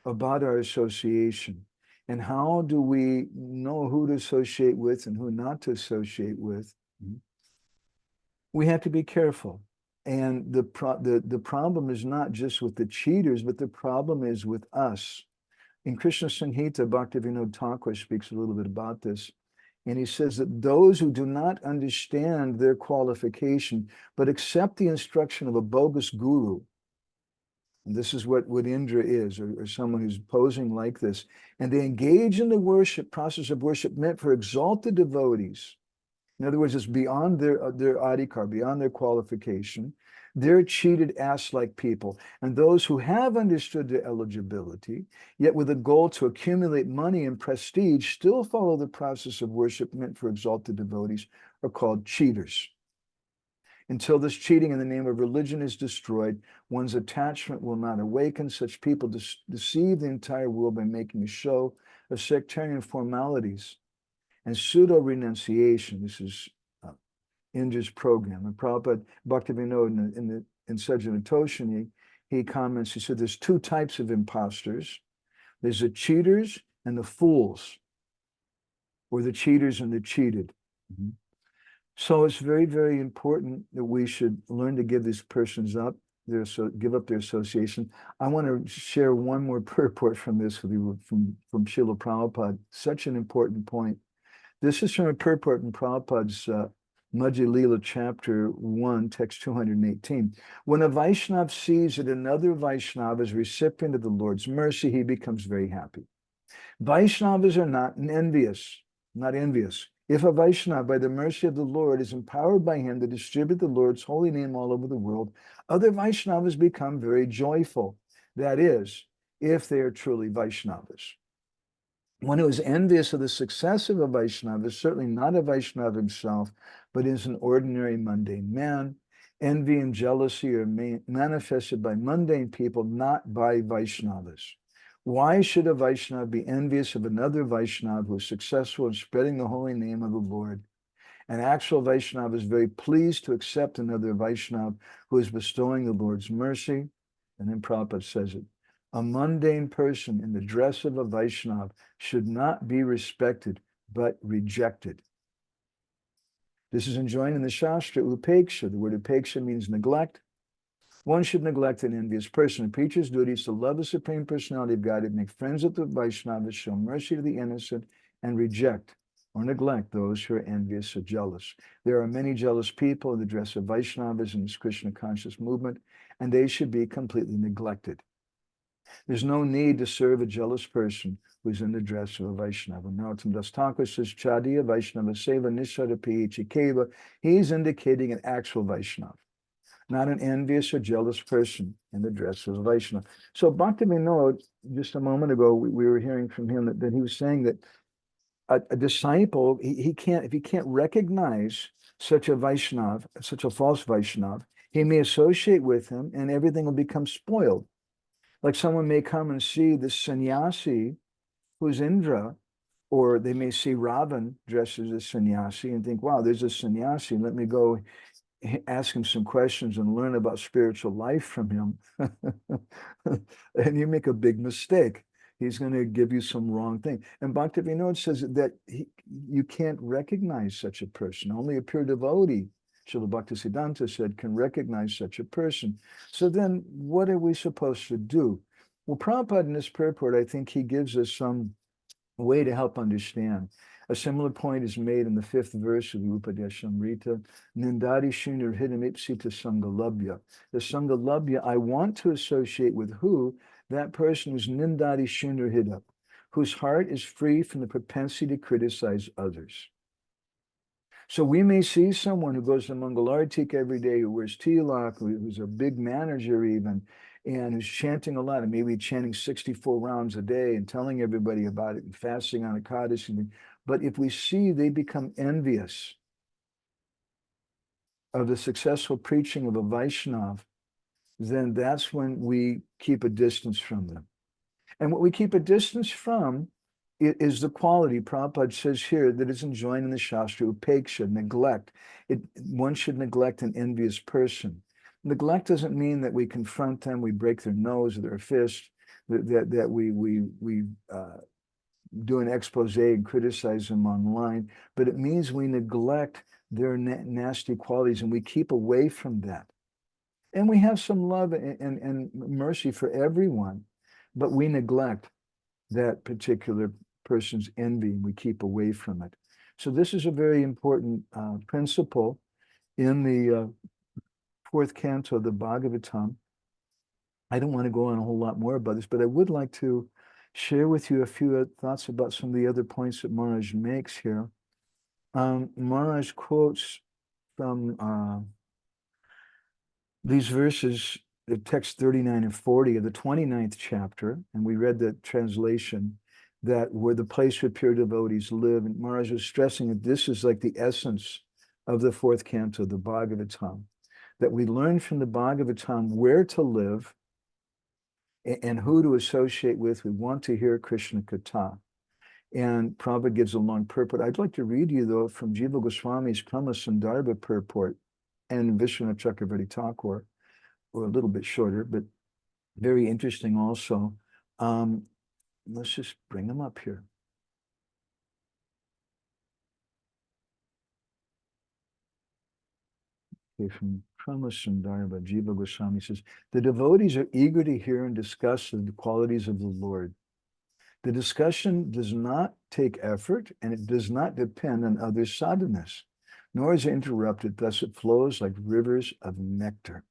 about our association. And how do we know who to associate with and who not to associate with? We have to be careful. And the problem is not just with the cheaters, but the problem is with us. In Krishna Samhita, Bhaktivinoda Thakur speaks a little bit about this. And he says that those who do not understand their qualification, but accept the instruction of a bogus guru, and this is what Indra is, or someone who's posing like this, and they engage in the process of worship meant for exalted devotees. In other words, it's beyond their adhikar, beyond their qualification. They're cheated ass-like people. And those who have understood their eligibility, yet with a goal to accumulate money and prestige, still follow the process of worship meant for exalted devotees, are called cheaters. Until this cheating in the name of religion is destroyed, one's attachment will not awaken. Such people deceive the entire world by making a show of sectarian formalities and pseudo-renunciation. This is Indra's program. And Prabhupada, Bhaktivinoda in Sajjanatoshini, he comments, he said there's two types of imposters. There's the cheaters and the fools, or the cheaters and the cheated. So it's very, very important that we should learn to give these persons up, give up their association. I want to share one more purport from this with you from Srila Prabhupada. Such an important point. This is from a purport in Prabhupada's Madhya Lila chapter 1, text 218. When a Vaishnav sees that another Vaishnav is recipient of the Lord's mercy, he becomes very happy. Vaishnavas are not envious. If a Vaishnava, by the mercy of the Lord, is empowered by him to distribute the Lord's holy name all over the world, other Vaishnavas become very joyful. That is, if they are truly Vaishnavas. One who is envious of the success of a Vaishnava is certainly not a Vaishnava himself, but is an ordinary mundane man. Envy and jealousy are manifested by mundane people, not by Vaishnavas. Why should a Vaishnava be envious of another Vaishnava who is successful in spreading the holy name of the Lord? An actual Vaishnava is very pleased to accept another Vaishnava who is bestowing the Lord's mercy. And then Prabhupada says it. A mundane person in the dress of a Vaishnava should not be respected, but rejected. This is enjoined in the Shastra, upeksha. The word upeksha means neglect. One should neglect an envious person. A preacher's duty is to love the Supreme Personality of Godhead, make friends with the Vaishnavas, show mercy to the innocent, and reject or neglect those who are envious or jealous. There are many jealous people in the dress of Vaishnavas in this Krishna conscious movement, and they should be completely neglected. There's no need to serve a jealous person who's in the dress of a Vaishnava. Narottam Das Thakur says, Chadiya Vaishnava Seva Nishara Keva. He's indicating an actual Vaishnava, not an envious or jealous person in the dress of a Vaishnava. So Bhaktivinoda, just a moment ago, we were hearing from him that he was saying that a disciple, if he can't recognize such a Vaishnava, such a false Vaishnava, he may associate with him and everything will become spoiled. Like someone may come and see the sannyasi who's Indra, or they may see Ravan dressed as a sannyasi and think, wow, there's a sannyasi, let me go ask him some questions and learn about spiritual life from him. And you make a big mistake. He's going to give you some wrong thing. And Bhaktivinoda says that you can't recognize such a person. Only a pure devotee, Srila Bhaktisiddhanta said, can recognize such a person. So then what are we supposed to do? Well, Prabhupada in this purport, I think he gives us some way to help understand. A similar point is made in the 5th verse of the Upadeshamrita. Nindari Shunyar Hidam Ipsita Sangalabhya. The Sangalabhya, I want to associate with who? That person who's Nindari Shunyar Hidam, whose heart is free from the propensity to criticize others. So we may see someone who goes to Mangalartik every day, who wears tilak, who's a big manager even, and who's chanting a lot, and maybe chanting 64 rounds a day and telling everybody about it and fasting on Ekadashi. But if we see they become envious of the successful preaching of a Vaishnav, then that's when we keep a distance from them. And what we keep a distance from is the quality Prabhupada says here that is enjoined in the Shastra, upeksha, neglect. One should neglect an envious person. Neglect doesn't mean that we confront them, we break their nose or their fist, that we do an expose and criticize them online, but it means we neglect their nasty qualities and we keep away from that. And we have some love and mercy for everyone, but we neglect that particular person's envy and we keep away from it. So this is a very important principle in the fourth canto of the Bhagavatam. I don't want to go on a whole lot more about this, but I would like to share with you a few thoughts about some of the other points that Maharaj makes here. Maharaj quotes from these verses, the text 39 and 40 of the 29th chapter, and we read the translation, that where the place where pure devotees live. And Maharaj was stressing that this is like the essence of the fourth canto, the Bhagavatam, that we learn from the Bhagavatam where to live and who to associate with. We want to hear Krishna Katha. And Prabhupada gives a long purport. I'd like to read you, though, from Jiva Goswami's Kama Sandarbha purport and Vishwanath Chakravarti Thakur, or a little bit shorter, but very interesting also. Let's just bring them up here. Okay, from Kama Sandarbha, Jiva Goswami says, the devotees are eager to hear and discuss the qualities of the Lord. The discussion does not take effort and it does not depend on other sadhanas, nor is it interrupted, thus it flows like rivers of nectar.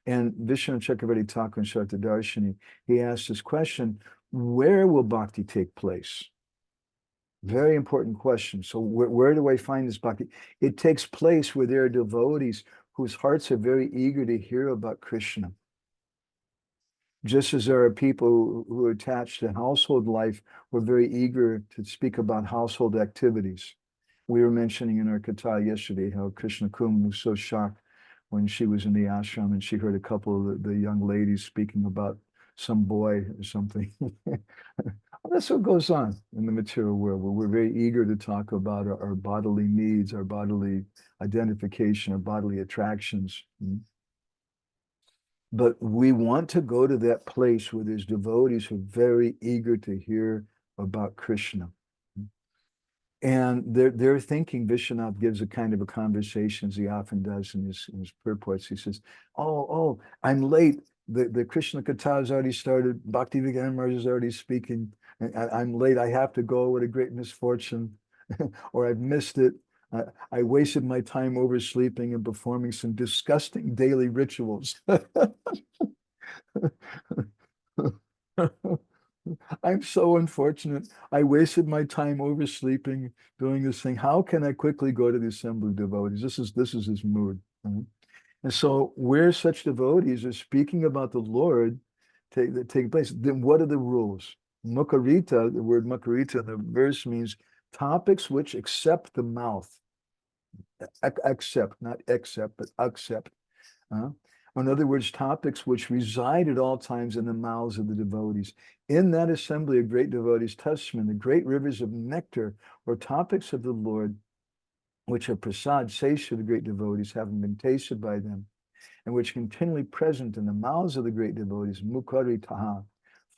And Vishnu Chakravarti Thakur in Sartadarshini, he asked this question, where will bhakti take place? Very important question. So where do I find this bhakti? It takes place where there are devotees whose hearts are very eager to hear about Krishna. Just as there are people who are attached to household life, who are very eager to speak about household activities. We were mentioning in our katha yesterday how Krishna Kum was so shocked when she was in the ashram and she heard a couple of the young ladies speaking about some boy or something. Well, that's what goes on in the material world, where we're very eager to talk about our bodily needs, our bodily identification, our bodily attractions. But we want to go to that place where there's devotees who are very eager to hear about Krishna. And they're thinking, Vishwanath gives a kind of a conversation, as he often does in his purports. He says, oh, I'm late. The Krishna Katha has already started. Bhakti Vigyan Maharaj is already speaking. I'm late. I have to go. What a great misfortune. Or I've missed it. I wasted my time oversleeping and performing some disgusting daily rituals. I'm so unfortunate. I wasted my time oversleeping, doing this thing. How can I quickly go to the assembly of devotees? This is his mood. And so where such devotees are speaking about the Lord that take place, then what are the rules? Mukarita, the word mukarita, the verse means topics which accept the mouth. Accept, not accept, but accept. In other words, topics which reside at all times in the mouths of the devotees. In that assembly of great devotees, Tasman, the great rivers of nectar, or topics of the Lord, which are prasad, seish of the great devotees, having been tasted by them, and which continually present in the mouths of the great devotees, mukari taha,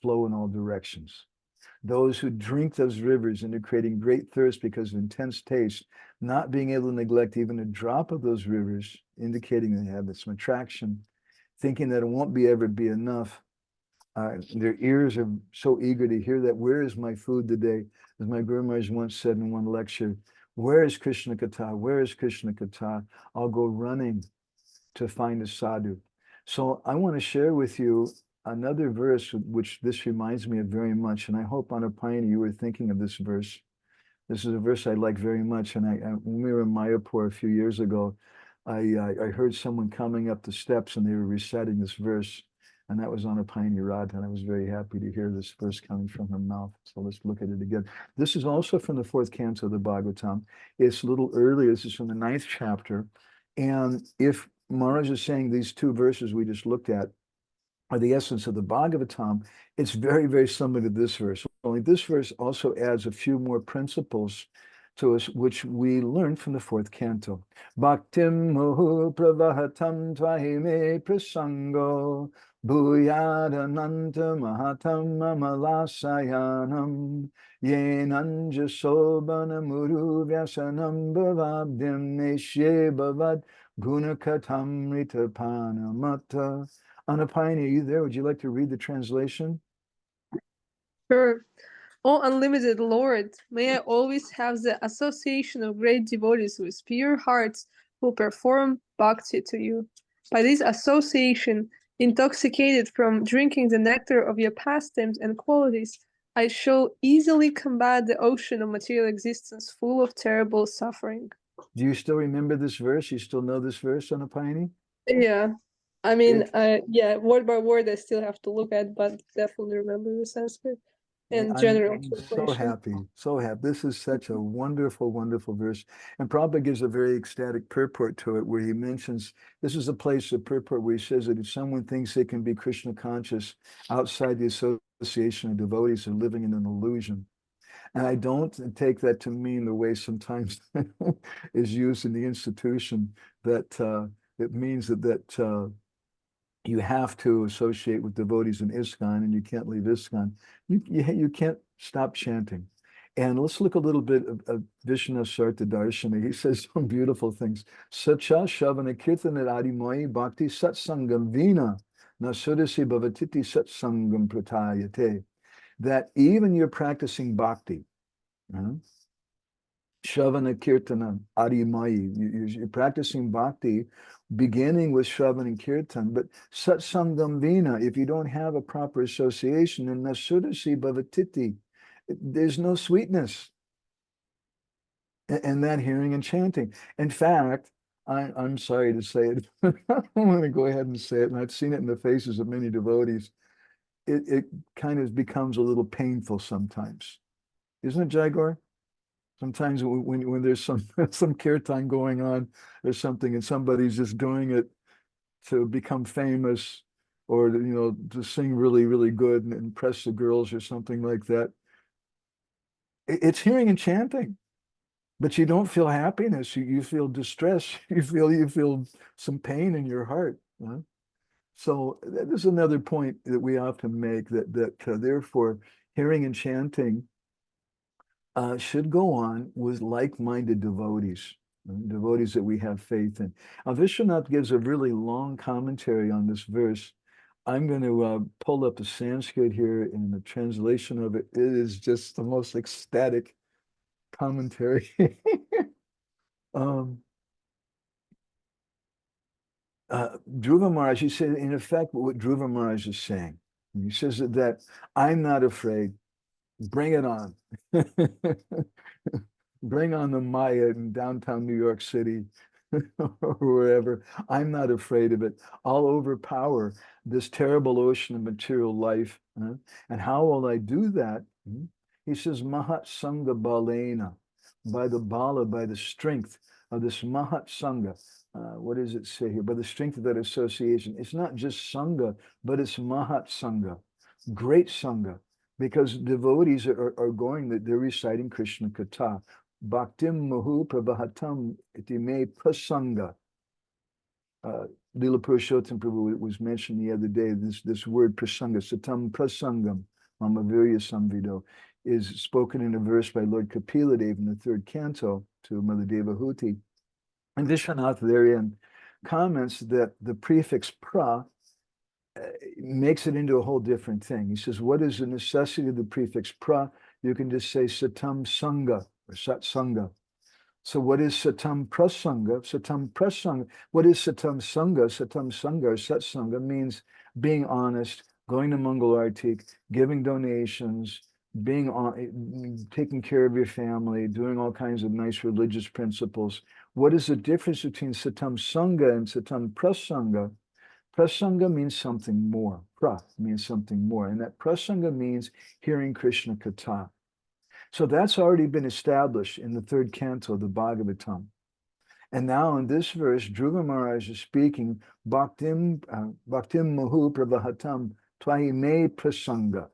flow in all directions. Those who drink those rivers into creating great thirst because of intense taste, not being able to neglect even a drop of those rivers, indicating they have some attraction, thinking that it won't ever be enough. Their ears are so eager to hear that. Where is my food today? As my Guru Maharaj once said in one lecture, where is Krishna Katha? Where is Krishna Katha? I'll go running to find a sadhu. So I want to share with you another verse which this reminds me of very much, and I hope Anapayani you were thinking of this verse. This is a verse I like very much, and when we were in Mayapur a few years ago, I heard someone coming up the steps and they were reciting this verse, and that was Anapayani Radha, and I was very happy to hear this verse coming from her mouth. So let's look at it again. This is also from the 4th canto of the Bhagavatam. It's a little earlier. This is from the 9th chapter, and if Maharaj is saying these two verses we just looked at are the essence of the Bhagavatam, it's very, very similar to this verse. Only this verse also adds a few more principles to us, which we learned from the 4th canto. Bhaktim muhu pravahatam tvahime prasango bhuyadananta mahatam amalasayanam yenanja sobana muru vyasanam bhavabdim neshe bhavad gunakatamrita panamata. Anapayani, are you there? Would you like to read the translation? Sure. O unlimited Lord, may I always have the association of great devotees with pure hearts who perform bhakti to you. By this association, intoxicated from drinking the nectar of your pastimes and qualities, I shall easily combat the ocean of material existence full of terrible suffering. Do you still remember this verse? You still know this verse, Anapayani? Yeah. I mean, yeah, word by word, I still have to look at, but definitely remember the Sanskrit and general I'm so translation. happy, so happy. This is such a wonderful, wonderful verse. And Prabhupada gives a very ecstatic purport to it, where he mentions, this is a place of purport where he says that if someone thinks they can be Krishna conscious outside the association of devotees, they're living in an illusion. And I don't take that to mean the way sometimes is used in the institution, that it means that you have to associate with devotees in ISKCON and you can't leave ISKCON. You can't stop chanting. And let's look a little bit of Vishnu Sarta Darshana. He says some beautiful things. Sacha Shavana Kirtana Adimoyi Bhakti Satsangam Vina Nasudasi Bhavatiti Satsangam Pratayate. That even you're practicing bhakti, Shavana Kirtana Adimayi. You're practicing bhakti, beginning with Shravan and Kirtan, but Satsangam Vina, if you don't have a proper association, then Nasudasi Bhavatiti, there's no sweetness in that hearing and chanting. In fact, I'm sorry to say it, I'm going to go ahead and say it, and I've seen it in the faces of many devotees. It kind of becomes a little painful sometimes. Isn't it, Jaguar? Sometimes when there's some kirtan going on or something, and somebody's just doing it to become famous, or to sing really, really good and impress the girls or something like that. It's hearing and chanting, but you don't feel happiness. You feel distress. You feel some pain in your heart. So that is another point that we often make, that therefore hearing and chanting should go on with like-minded devotees, devotees that we have faith in. Vishwanath gives a really long commentary on this verse. I'm going to pull up the Sanskrit here, and the translation of it is just the most ecstatic commentary. Dhruva Maharaj, he said, in effect, what Dhruva Maharaj is saying. He says that I'm not afraid. Bring it on. Bring on the Maya in downtown New York City or wherever. I'm not afraid of it. I'll overpower this terrible ocean of material life. And how will I do that? He says, Mahat Sangha Balena, by the bala, by the strength of this Mahat Sangha. What does it say here? By the strength of that association. It's not just Sangha, but it's Mahat Sangha, great Sangha. Because devotees are going, that they're reciting Krishna Katha. Bhaktim Mahu Prabhatam Itime Prasanga. Lila Purushottam Prabhu was mentioned the other day, this word prasanga, satam prasangam, mamavirya samvido, is spoken in a verse by Lord Kapila Dev in the 3rd canto to Mother Devahuti. And Vishwanath therein comments that the prefix pra makes it into a whole different thing. He says, what is the necessity of the prefix pra? You can just say satam sangha or sat sangha. So what is satam prasanga? Satam prasanga. What is satam sangha? Satam sangha or sat sangha means being honest, going to Mangal Artik, giving donations, being on, taking care of your family, doing all kinds of nice religious principles. What is the difference between Satam Sangha and Satam Prasanga? Prasanga means something more. Pra means something more. And that prasanga means hearing Krishna Katha. So that's already been established in the third canto of the Bhagavatam. And now in this verse, Dhruva Maharaj is speaking, Bhaktim Muhu Pravahatam Twahi Me Prasanga.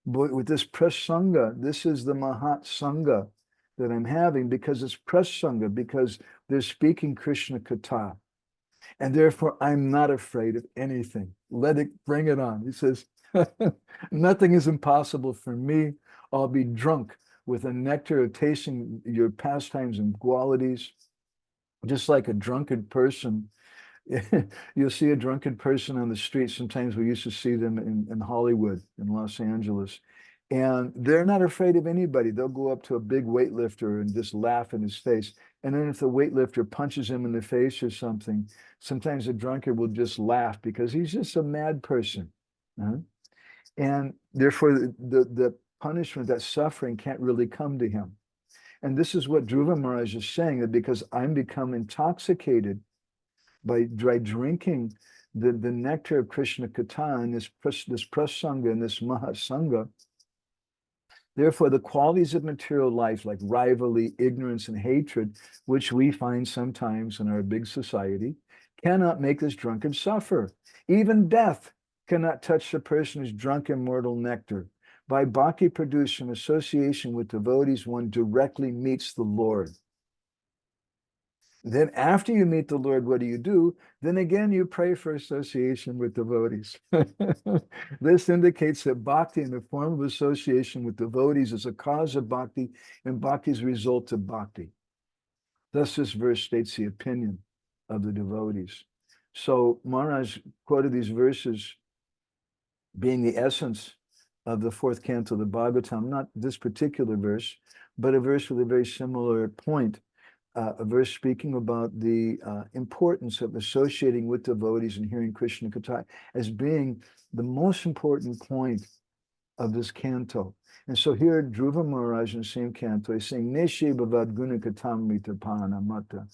But with this prasanga, this is the Mahat Sangha that I'm having because it's prasanga, because they're speaking Krishna Katha. And therefore, I'm not afraid of anything. Let it, bring it on. He says, nothing is impossible for me. I'll be drunk with the nectar of tasting your pastimes and qualities, just like a drunken person. You'll see a drunken person on the street. Sometimes we used to see them in Hollywood, in Los Angeles. And they're not afraid of anybody. They'll go up to a big weightlifter and just laugh in his face. And then if the weightlifter punches him in the face or something, sometimes the drunkard will just laugh because he's just a mad person. And therefore, the punishment, that suffering can't really come to him. And this is what Dhruva Maharaj is saying, that because I'm become intoxicated by drinking the nectar of Krishna Katha and this prasanga and this mahasanga, therefore the qualities of material life like rivalry, ignorance, and hatred, which we find sometimes in our big society, cannot make this drunkard suffer. Even death cannot touch the person who's drunk immortal nectar. By bhakti produced from association with devotees, one directly meets the Lord. Then after you meet the Lord, what do? Then again, you pray for association with devotees. This indicates that bhakti in the form of association with devotees is a cause of bhakti, and bhakti is a result of bhakti. Thus, this verse states the opinion of the devotees. So Maharaj quoted these verses being the essence of the fourth canto of the Bhagavatam, not this particular verse, but a verse with a very similar point. A verse speaking about the importance of associating with devotees and hearing Krishna Katha as being the most important point of this canto. And so here, Dhruva Maharaj in the same canto is saying, Neshe Bhavad Guna Katamrita Panamata,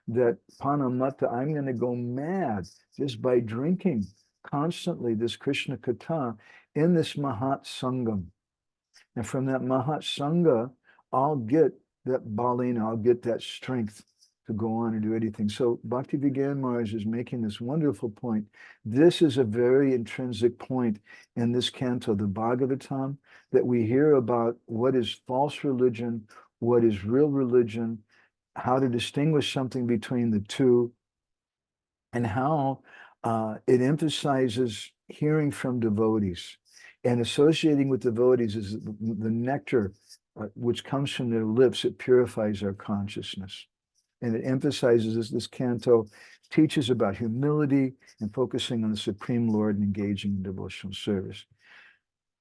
that Panamata, I'm going to go mad just by drinking constantly this Krishna Katha in this Mahat Sangam. And from that Mahat Sangha, I'll get that balina, I'll get that strength to go on and do anything. So Bhakti Vigyan Maharaj is making this wonderful point. This is a very intrinsic point in this canto, the Bhagavatam, that we hear about what is false religion, what is real religion, how to distinguish something between the two, and how it emphasizes hearing from devotees. And associating with devotees is the nectar which comes from their lips. It purifies our consciousness. And it emphasizes this canto teaches about humility and focusing on the Supreme Lord and engaging in devotional service.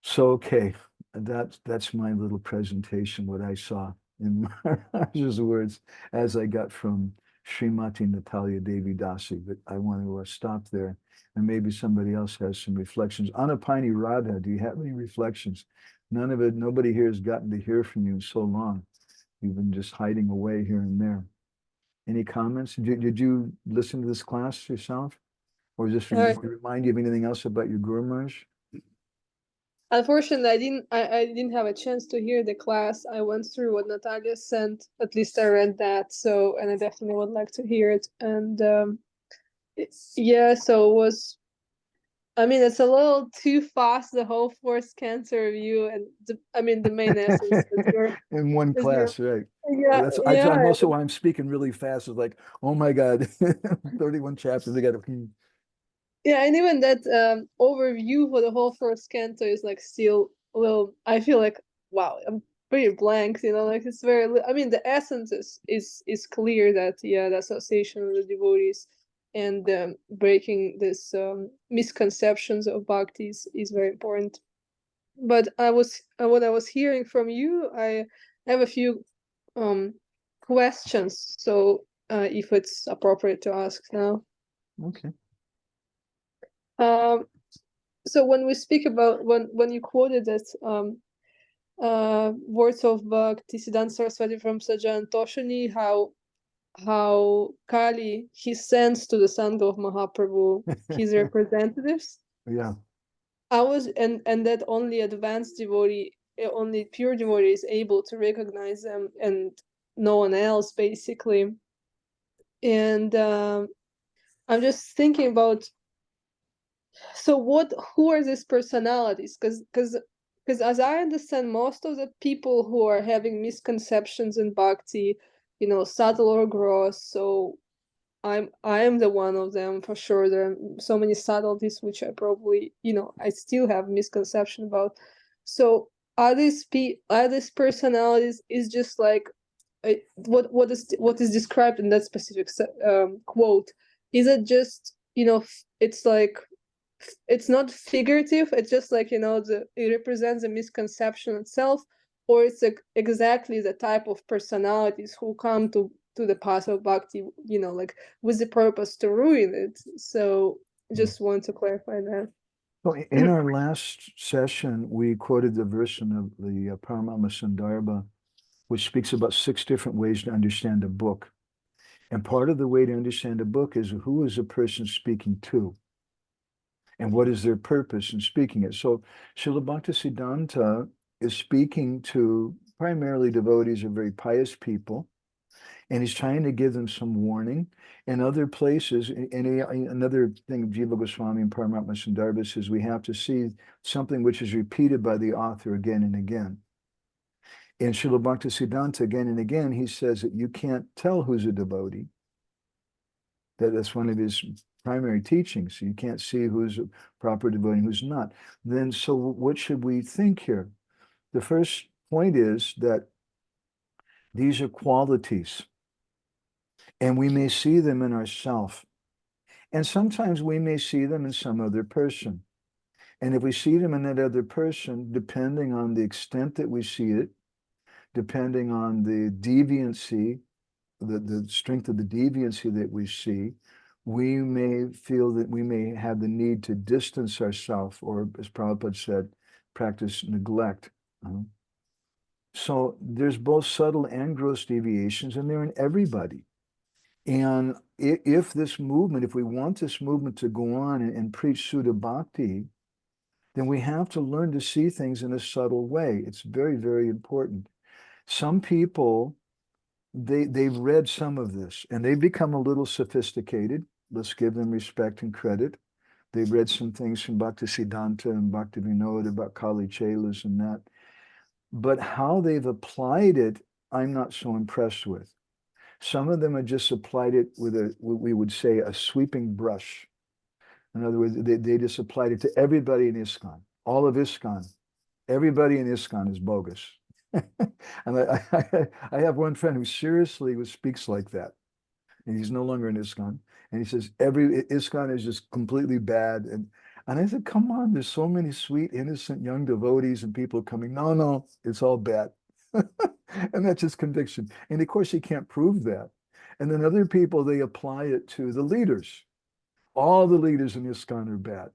So, okay, that's my little presentation, what I saw in Maharaj's words as I got from Srimati Natalia Devi Dasi. But I want to stop there, and maybe somebody else has some reflections. Anapani Radha, do you have any reflections? Nobody here has gotten to hear from you in so long. You've been just hiding away here and there. Any comments? Did you listen to this class yourself? Or just remind you of anything else about your Guru Maharaj? Unfortunately, I didn't have a chance to hear the class. I went through what Natalia sent. At least I read that. So, and I definitely would like to hear it. And yeah, so it was, I mean, it's a little too fast, the whole fourth cancer review. And the main essence in one class, right? Yeah, I'm also why I'm speaking really fast. It's like, oh my God, 31 chapters. I got to. Yeah, and even that overview for the whole first canto is like still a little. I feel like wow, I'm pretty blank. Like it's very. I mean, the essence is clear that the association with the devotees and breaking this misconceptions of bhakti is very important. But what I was hearing from you, I have a few questions. So if it's appropriate to ask now. Okay. so when we speak about when you quoted that words of Bhaktisiddhanta Saraswati from Sajjan Toshani, how Kali, he sends to the Sangha of Mahaprabhu his representatives. Yeah. I was and that only advanced devotee, only pure devotee is able to recognize them, and no one else basically. And I'm just thinking about, so who are these personalities? Because as I understand, most of the people who are having misconceptions in bhakti, subtle or gross. So I am the one of them for sure. There are so many subtleties which I probably, I still have misconception about. So are these personalities is just like what is described in that specific quote? Is it just it's like it's not figurative? It's just like it represents a misconception itself, or it's like exactly the type of personalities who come to the path of bhakti, like with the purpose to ruin it. So just want to clarify that. So in our last session, we quoted the version of the Paramama Sandarbha, which speaks about 6 different ways to understand a book. And part of the way to understand a book is who is a person speaking to, and what is their purpose in speaking it. So Srila Bhaktisiddhanta is speaking to primarily devotees or very pious people, and he's trying to give them some warning. In other places, another thing Jiva Goswami and Paramatma Sandarbha says, we have to see something which is repeated by the author again and again. In Srila Bhaktisiddhanta, again and again, he says that you can't tell who's a devotee. That's one of his primary teachings. You can't see who's a proper devotee and who's not. Then, so what should we think here? The first point is that these are qualities, and we may see them in ourselves. And sometimes we may see them in some other person. And if we see them in that other person, depending on the extent that we see it, depending on the deviancy, the strength of the deviancy that we see, we may feel that we may have the need to distance ourselves, or as Prabhupada said, practice neglect. So there's both subtle and gross deviations, and they're in everybody. And if this movement, if we want this movement to go on and preach Sudha Bhakti, then we have to learn to see things in a subtle way. It's very, very important. Some people, they've read some of this and they've become a little sophisticated. Let's give them respect and credit. They've read some things from Bhaktisiddhanta and Bhaktivinoda about Kali Chelas and that. But how they've applied it, I'm not so impressed with. Some of them have just applied it with what we would say, a sweeping brush. In other words, they just applied it to everybody in ISKCON, all of ISKCON. Everybody in ISKCON is bogus. And I have one friend who seriously speaks like that. And he's no longer in ISKCON. And he says, every ISKCON is just completely bad. And I said, come on, there's so many sweet, innocent young devotees and people coming. No, it's all bad. And that's just conviction. And of course, you can't prove that. And then other people, they apply it to the leaders. All the leaders in ISKCON are bad.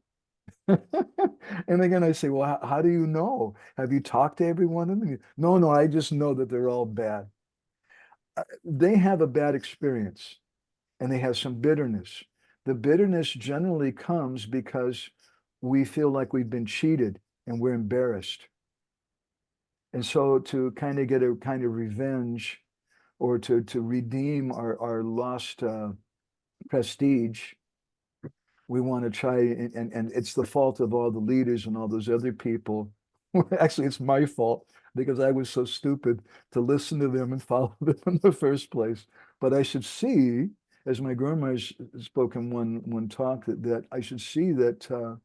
And again, I say, well, how do you know? Have you talked to every one of them? No, I just know that they're all bad. They have a bad experience and they have some bitterness. The bitterness generally comes because we feel like we've been cheated and we're embarrassed. And so to kind of get a kind of revenge, or to redeem our lost prestige, we want to try, and it's the fault of all the leaders and all those other people. Actually, it's my fault because I was so stupid to listen to them and follow them in the first place. But I should see, as my grandma spoke in one talk, that I should see that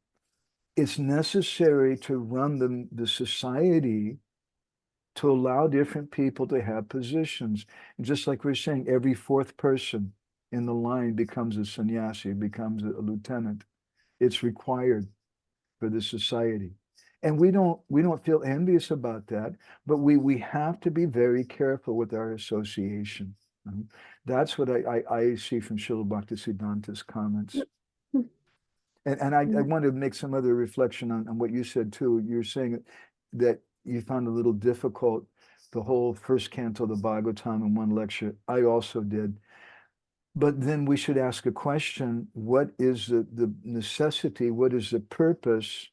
it's necessary to run the society to allow different people to have positions. And just like we're saying, every 4th person in the line becomes a sannyasi, becomes a lieutenant. It's required for the society. And we don't feel envious about that, but we have to be very careful with our association. That's what I see from Srila Bhaktisiddhanta's comments. And I want to make some other reflection on what you said too. You're saying that you found a little difficult the whole first canto of the Bhagavatam in one lecture. I also did. But then we should ask a question: what is the necessity? What is the purpose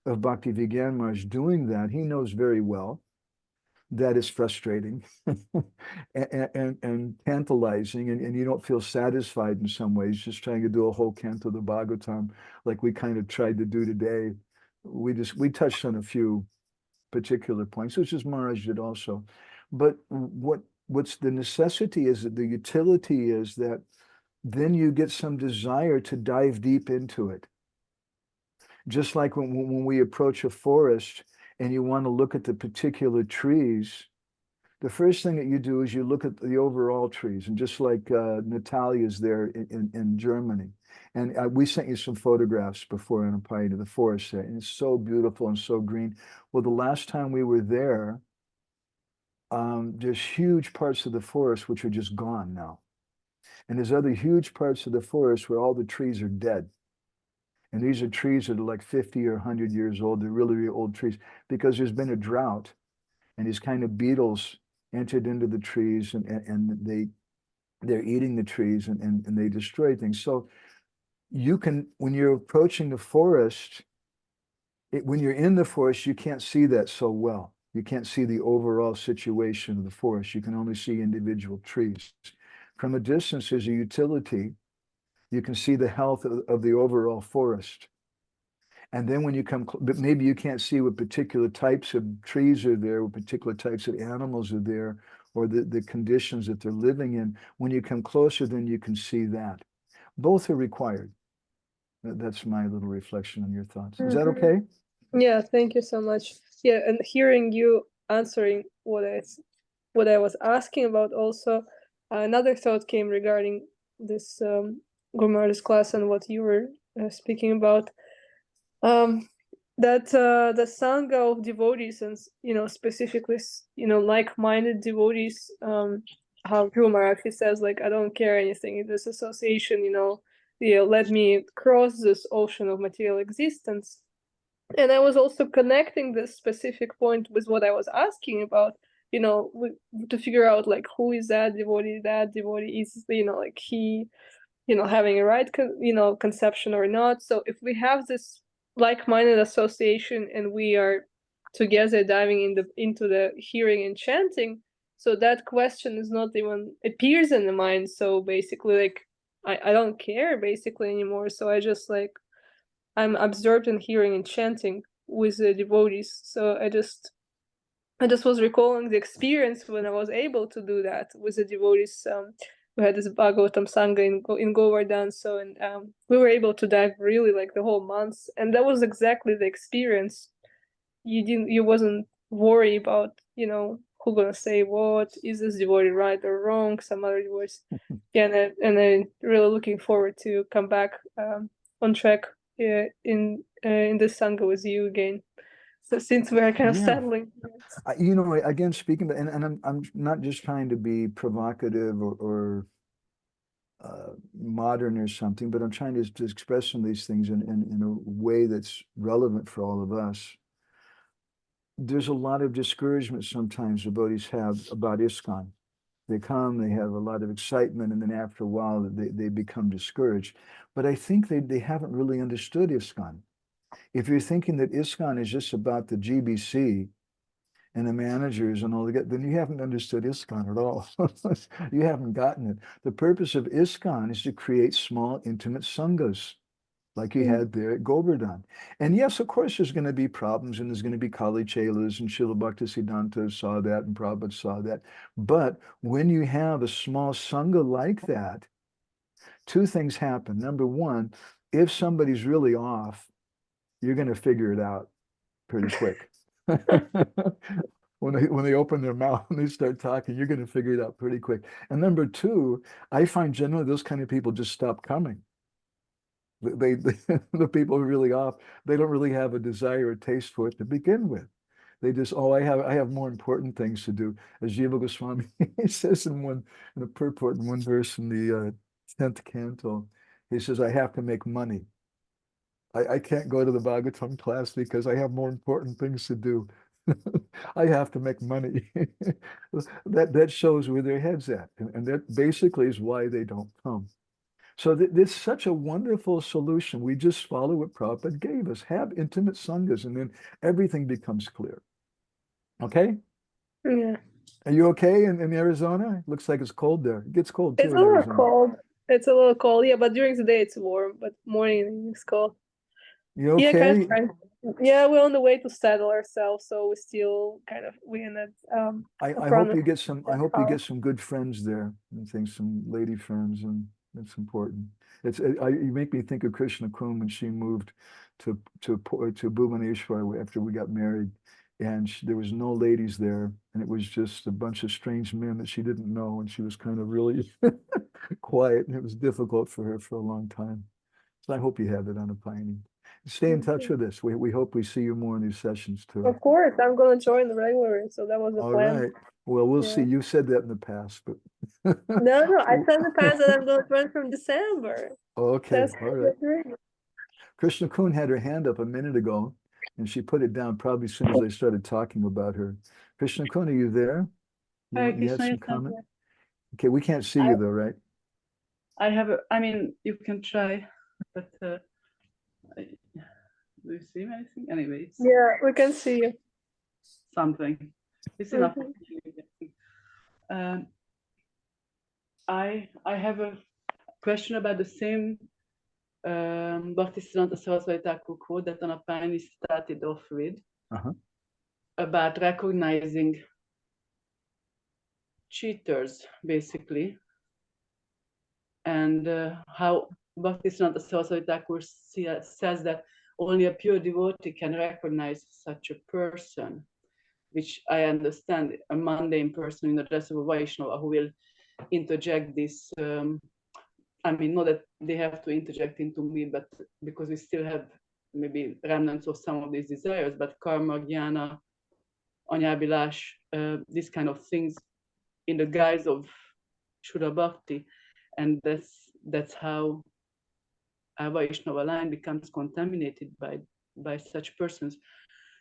of Bhakti Vigyan Maharaj doing that? He knows very well that is frustrating and tantalizing, and you don't feel satisfied in some ways, just trying to do a whole canto of the Bhagavatam like we kind of tried to do today. We touched on a few particular points, which is Maharaj did also. But what's the necessity is that the utility is that then you get some desire to dive deep into it. Just like when we approach a forest and you want to look at the particular trees, the first thing that you do is you look at the overall trees. And just like Natalia's there in Germany. And we sent you some photographs before in a party to the forest there. And it's so beautiful and so green. Well, the last time we were there, there's huge parts of the forest which are just gone now. And there's other huge parts of the forest where all the trees are dead. And these are trees that are like 50 or 100 years old. They're really, really old trees because there's been a drought. And these kind of beetles entered into the trees and they're eating the trees and they destroy things. So you can, when you're approaching the forest, when you're in the forest, you can't see that so well. You can't see the overall situation of the forest. You can only see individual trees. From a distance, there's a utility. You can see the health of the overall forest. And then when you come, but maybe you can't see what particular types of trees are there, what particular types of animals are there, or the conditions that they're living in. When you come closer, then you can see that. Both are required. That's my little reflection on your thoughts. Is that okay? Yeah, thank you so much. Yeah, and hearing you answering what I was asking about also, another thought came regarding this Gomara's class and what you were speaking about. That the sangha of devotees and specifically like-minded devotees, how Guru he says like, I don't care anything in this association, let me cross this ocean of material existence. And I was also connecting this specific point with what I was asking about, to figure out like who is that devotee is, like he, having a right conception or not. So if we have this like-minded association and we are together diving into the hearing and chanting, so that question is not even appears in the mind. So basically like I don't care basically anymore. So I just like I'm absorbed in hearing and chanting with the devotees. So I just was recalling the experience when I was able to do that with the devotees. We had this Bhagavatam Sangha in Govardhan, so and we were able to dive really like the whole month, and that was exactly the experience. You wasn't worried about who gonna say what, is this devotee right or wrong, some other devotees. Yeah, and I'm really looking forward to come back on track in this Sangha with you again. So since we're kind of settling. Again, speaking, and I'm not just trying to be provocative or modern or something, but I'm trying to express some of these things in a way that's relevant for all of us. There's a lot of discouragement sometimes devotees have about ISKCON. They come, they have a lot of excitement, and then after a while they become discouraged. But I think they haven't really understood ISKCON. If you're thinking that ISKCON is just about the GBC and the managers and all that, then you haven't understood ISKCON at all. You haven't gotten it. The purpose of ISKCON is to create small, intimate sanghas, like you had there at Govardhan. And yes, of course, there's going to be problems, and there's going to be Kali Chelas, and Srila Bhaktisiddhanta saw that, and Prabhupada saw that. But when you have a small sangha like that, two things happen. Number one, if somebody's really off, you're going to figure it out pretty quick. When they open their mouth and they start talking, you're going to figure it out pretty quick. And number two, I find generally those kind of people just stop coming. The people who are really off, they don't really have a desire or taste for it to begin with. They just, I have more important things to do. As Jiva Goswami says in a purport in one verse in the 10th canto, he says, I have to make money. I can't go to the Bhagavatam class because I have more important things to do. I have to make money. That shows where their head's at. And that basically is why they don't come. So this is such a wonderful solution. We just follow what Prabhupada gave us. Have intimate sanghas, and then everything becomes clear. Okay? Yeah. Are you okay in Arizona? Looks like it's cold there. It gets cold too It's a in little Arizona. cold. It's a little cold, yeah, but during the day it's warm, but morning it's cold. You Yeah, kind okay? of fine. Yeah, we're on the way to settle ourselves, so we're in that I front hope of you get some. I the hope you get house. some good friends there. And think some lady friends, and it's important. You make me think of Krishna Kun when she moved to Bhubaneswar after we got married, and there was no ladies there, and it was just a bunch of strange men that she didn't know, and she was kind of really quiet, and it was difficult for her for a long time. So I hope you have it on a Piney. Stay in touch with us. We hope we see you more in these sessions too. Of course, I'm gonna join the regular, so that was the All plan. right. Well, we'll Yeah. see. You said that in the past, but No, I said in the past that I'm gonna join from December. okay. That's All right. great. Krishna Kun had her hand up a minute ago, and she put it down probably as soon as I started talking about her. Krishna Kun, are you there? Hare You had Krishna, some yes, I'm comment? here. Okay, we can't see you though, right? I mean, you can try, but do you see anything? Anyway, it's Yeah, we can see you. something. It's enough. Mhm. I have a question about the same Bhaktisiddhanta Saraswati Thakur quote that Anapani started off with about recognizing cheaters, basically, and how Bhaktisiddhanta Saraswati Thakur says that only a pure devotee can recognize such a person, which I understand a mundane person in the dress of a Vaishnava who will interject this. I mean, not that they have to interject into me, but because we still have maybe remnants of some of these desires, but karma, jnana, anyabilash, these kind of things in the guise of Shuddha Bhakti. And that's how a Vaishnava line becomes contaminated by such persons.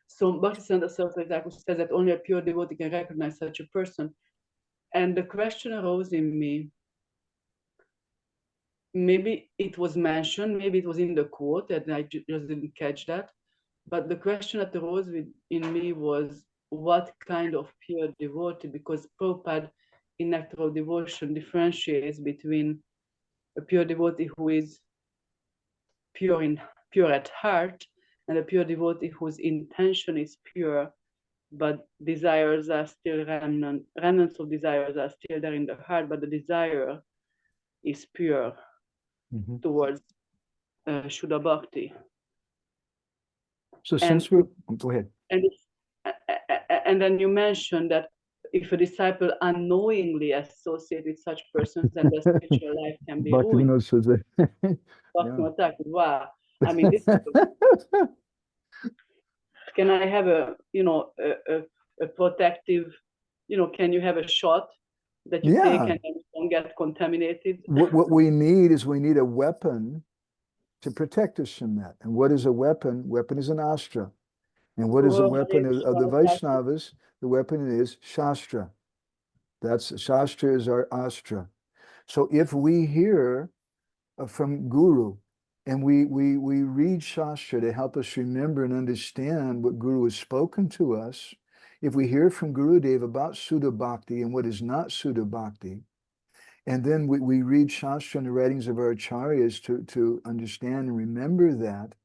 So Bhaktisiddhanta Saraswati Thakur says that only a pure devotee can recognize such a person. And the question arose in me, maybe it was mentioned, maybe it was in the quote, and I just didn't catch that. But the question that arose in me was, what kind of pure devotee? Because Prabhupada in Nectar of Devotion differentiates between a pure devotee who is pure at heart, and a pure devotee whose intention is pure, but desires are still remnants of desires are still there in the heart, but the desire is pure towards Shuddha Bhakti. So since we're, go ahead. And then you mentioned that if a disciple unknowingly associates with such persons, then their spiritual life can be ruined. Wow. I mean, this can I have a protective, can you have a shot that you take and you don't get contaminated? What we need is a weapon to protect us from that. And what is a weapon? Weapon is an astra. And what is a weapon of the Vaishnavas? The weapon is Shastra. Shastra is our astra. So if we hear from Guru and we read Shastra to help us remember and understand what Guru has spoken to us, if we hear from Gurudev about Sudha Bhakti and what is not Sudha Bhakti, and then we read Shastra and the writings of our acharyas to understand and remember that,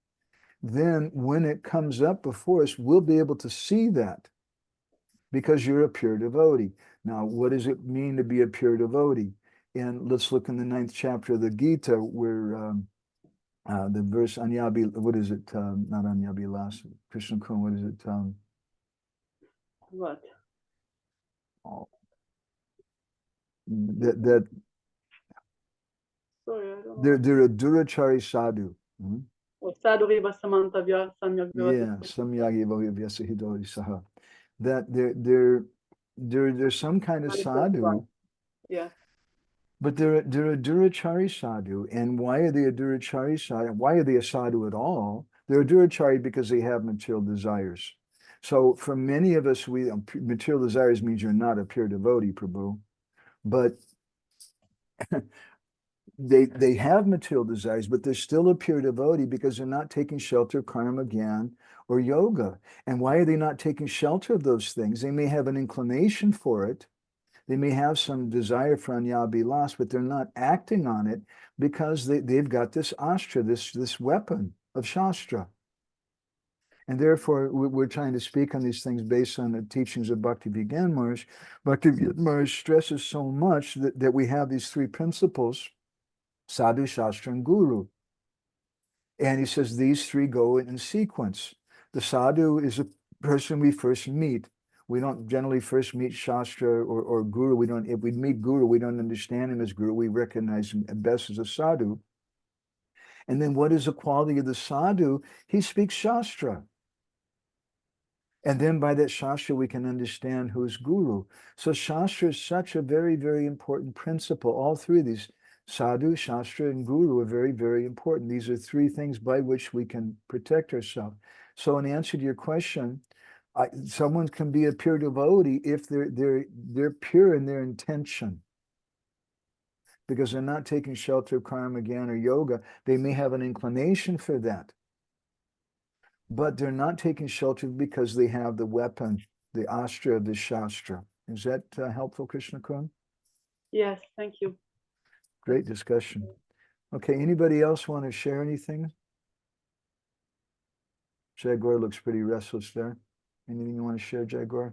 then when it comes up before us, we'll be able to see that because you're a pure devotee. Now, what does it mean to be a pure devotee? And let's look in the 9th chapter of the Gita where the verse Anyabi, what is it? Not Anyabilas, Krishna Kun, what is it? What? Oh, that sorry, I don't know. They're a Durachari sadhu. Sadhuriva samantavya samyak Yeah, samyagi vyasahidori saha. That they're some kind of sadhu. Yeah. But they're a Durachari sadhu. And why are they a Durachari sadhu? Why are they a sadhu at all? They're a Durachari because they have material desires. So for many of us, material desires means you're not a pure devotee, Prabhu. But they have material desires, but they're still a pure devotee because they're not taking shelter of karma, gyan, or yoga. And why are they not taking shelter of those things? They may have an inclination for it. They may have some desire for anyabilas, but they're not acting on it because they've got this astra, this weapon of Shastra. And therefore, we're trying to speak on these things based on the teachings of Bhakti Vigyan Maharaj. Bhakti Vigyan Maharaj stresses so much that we have these three principles, sadhu, Shastra, and guru. And he says these three go in sequence. The sadhu is a person we first meet. We don't generally first meet Shastra or Guru. If we meet Guru, we don't understand him as Guru. We recognize him best as a sadhu. And then what is the quality of the sadhu? He speaks Shastra. And then by that Shastra, we can understand who's Guru. So Shastra is such a very, very important principle. All three of these, sadhu, Shastra, and Guru, are very, very important. These are three things by which we can protect ourselves. So in answer to your question, someone can be a pure devotee if they're pure in their intention, because they're not taking shelter of karma, gyan, or yoga. They may have an inclination for that, but they're not taking shelter because they have the weapon, the astra of the Shastra. Is that helpful, Krishna Kun? Yes, thank you. Great discussion. Okay, anybody else want to share anything? Jaguar looks pretty restless there. Anything you want to share, Jaguar?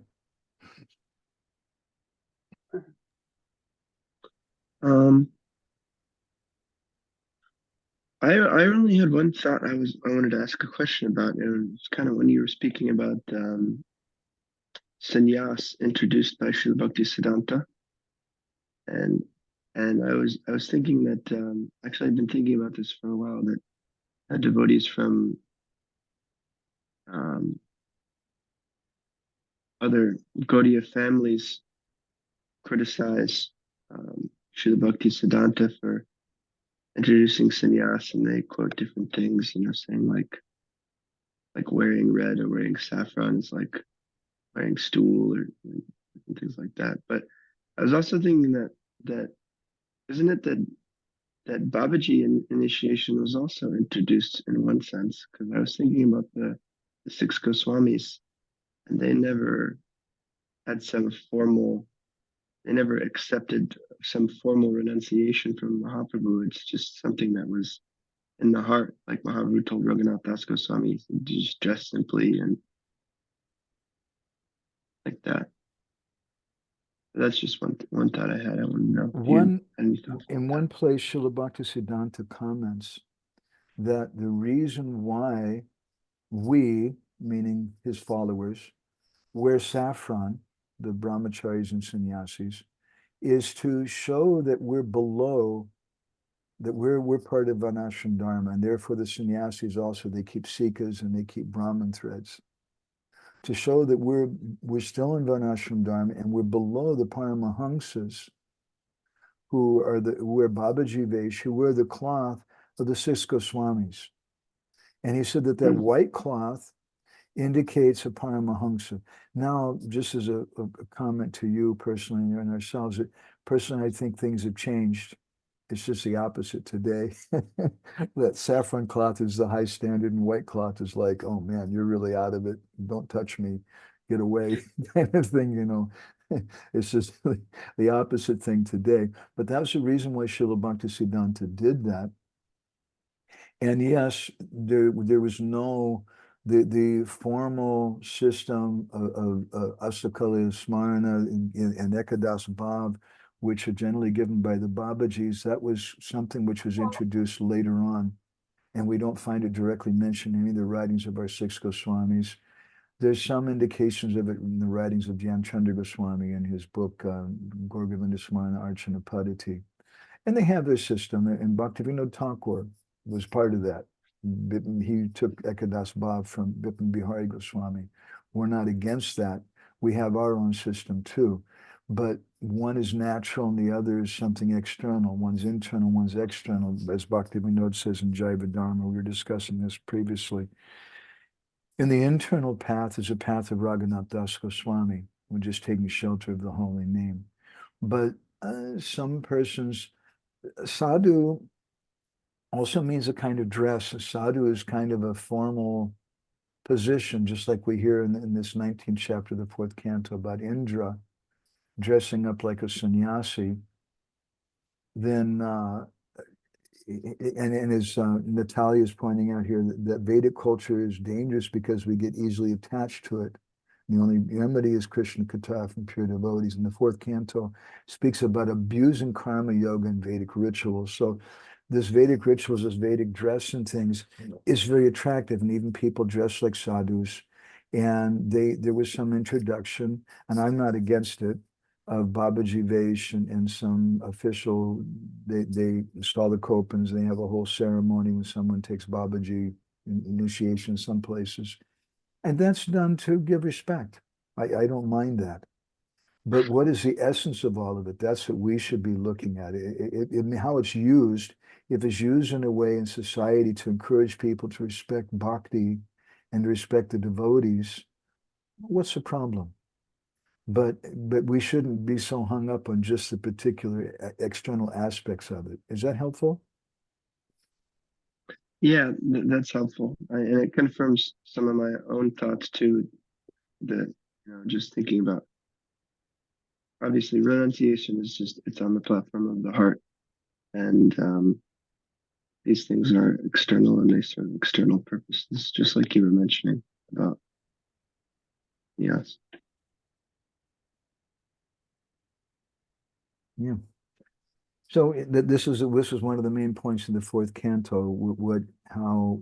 I only had one thought I wanted to ask a question about. It was kind of when you were speaking about sannyas introduced by Srila Bhaktisiddhanta, and I was thinking that actually I've been thinking about this for a while, that devotees from other Gaudiya families criticize Srila Bhaktisiddhanta for introducing sannyas, and they quote different things, saying like wearing red or wearing saffron is like wearing stool or things like that. But I was also thinking that isn't it that Babaji initiation was also introduced in one sense, because I was thinking about the six Goswamis, and they never had they never accepted some formal renunciation from Mahaprabhu. It's just something that was in the heart, like Mahaprabhu told Raghunath Das Goswami, just dress simply and like that. That's just one thought I had. I want to know. In one place, Srila Bhaktisiddhanta comments that the reason why we, meaning his followers, wear saffron, the brahmacharis and sannyasis, is to show that we're below, that we're part of Varnashram Dharma, and therefore the sannyasis also, they keep sikas and they keep Brahman threads, to show that we're still in Varnashram Dharma and we're below the Paramahamsas, who wear Babaji Vesh, who wear the cloth of the six Goswamis. And he said that white cloth indicates a Paramahamsa. Now, just as a comment to you personally and ourselves, personally, I think things have changed. It's just the opposite today. That saffron cloth is the high standard and white cloth is like, oh man, you're really out of it. Don't touch me, get away, kind of thing, It's just the opposite thing today. But that was the reason why Srila Bhaktisiddhanta did that. And yes, there was no, the formal system of Astakali Smarana and Ekadas Bhav, which are generally given by the Babajis, that was something which was introduced later on. And we don't find it directly mentioned in any of the writings of our six Goswamis. There's some indications of it in the writings of Jnanachandra Goswami in his book, Gaur-Govinda Smarana Archana Padati. And they have their system, and Bhaktivinoda Thakur was part of that. He took Ekadas Bhav from Bipin Bihari Goswami. We're not against that. We have our own system too. but one is natural and the other is something external. One's internal, one's external. As Bhaktivinoda says in Jaiva Dharma, we were discussing this previously. In the internal path is a path of Raghunath Das Goswami, we're just taking shelter of the holy name. But some persons, sadhu also means a kind of dress. A sadhu is kind of a formal position, just like we hear in this 19th chapter of the 4th canto about Indra dressing up like a sannyasi. Then, and as Natalia is pointing out here, that Vedic culture is dangerous because we get easily attached to it. The only remedy is Krishna Katha from pure devotees. And the 4th canto speaks about abusing karma yoga and Vedic rituals. So this Vedic rituals, this Vedic dress and things is very attractive. And even people dress like sadhus. And there was some introduction, and I'm not against it, of Babaji Vesh and some official, they install the kopans, they have a whole ceremony when someone takes Babaji initiation in some places. And that's done to give respect. I don't mind that. But what is the essence of all of it? That's what we should be looking at. How it's used, if it's used in a way in society to encourage people to respect bhakti and respect the devotees, what's the problem? But we shouldn't be so hung up on just the particular external aspects of it. Is that helpful? Yeah, that's helpful. And it confirms some of my own thoughts too, that, just thinking about, obviously renunciation is just, it's on the platform of the heart. And these things are external and they serve external purposes, just like you were mentioning about, yes. Yeah. So this is one of the main points in the 4th canto, how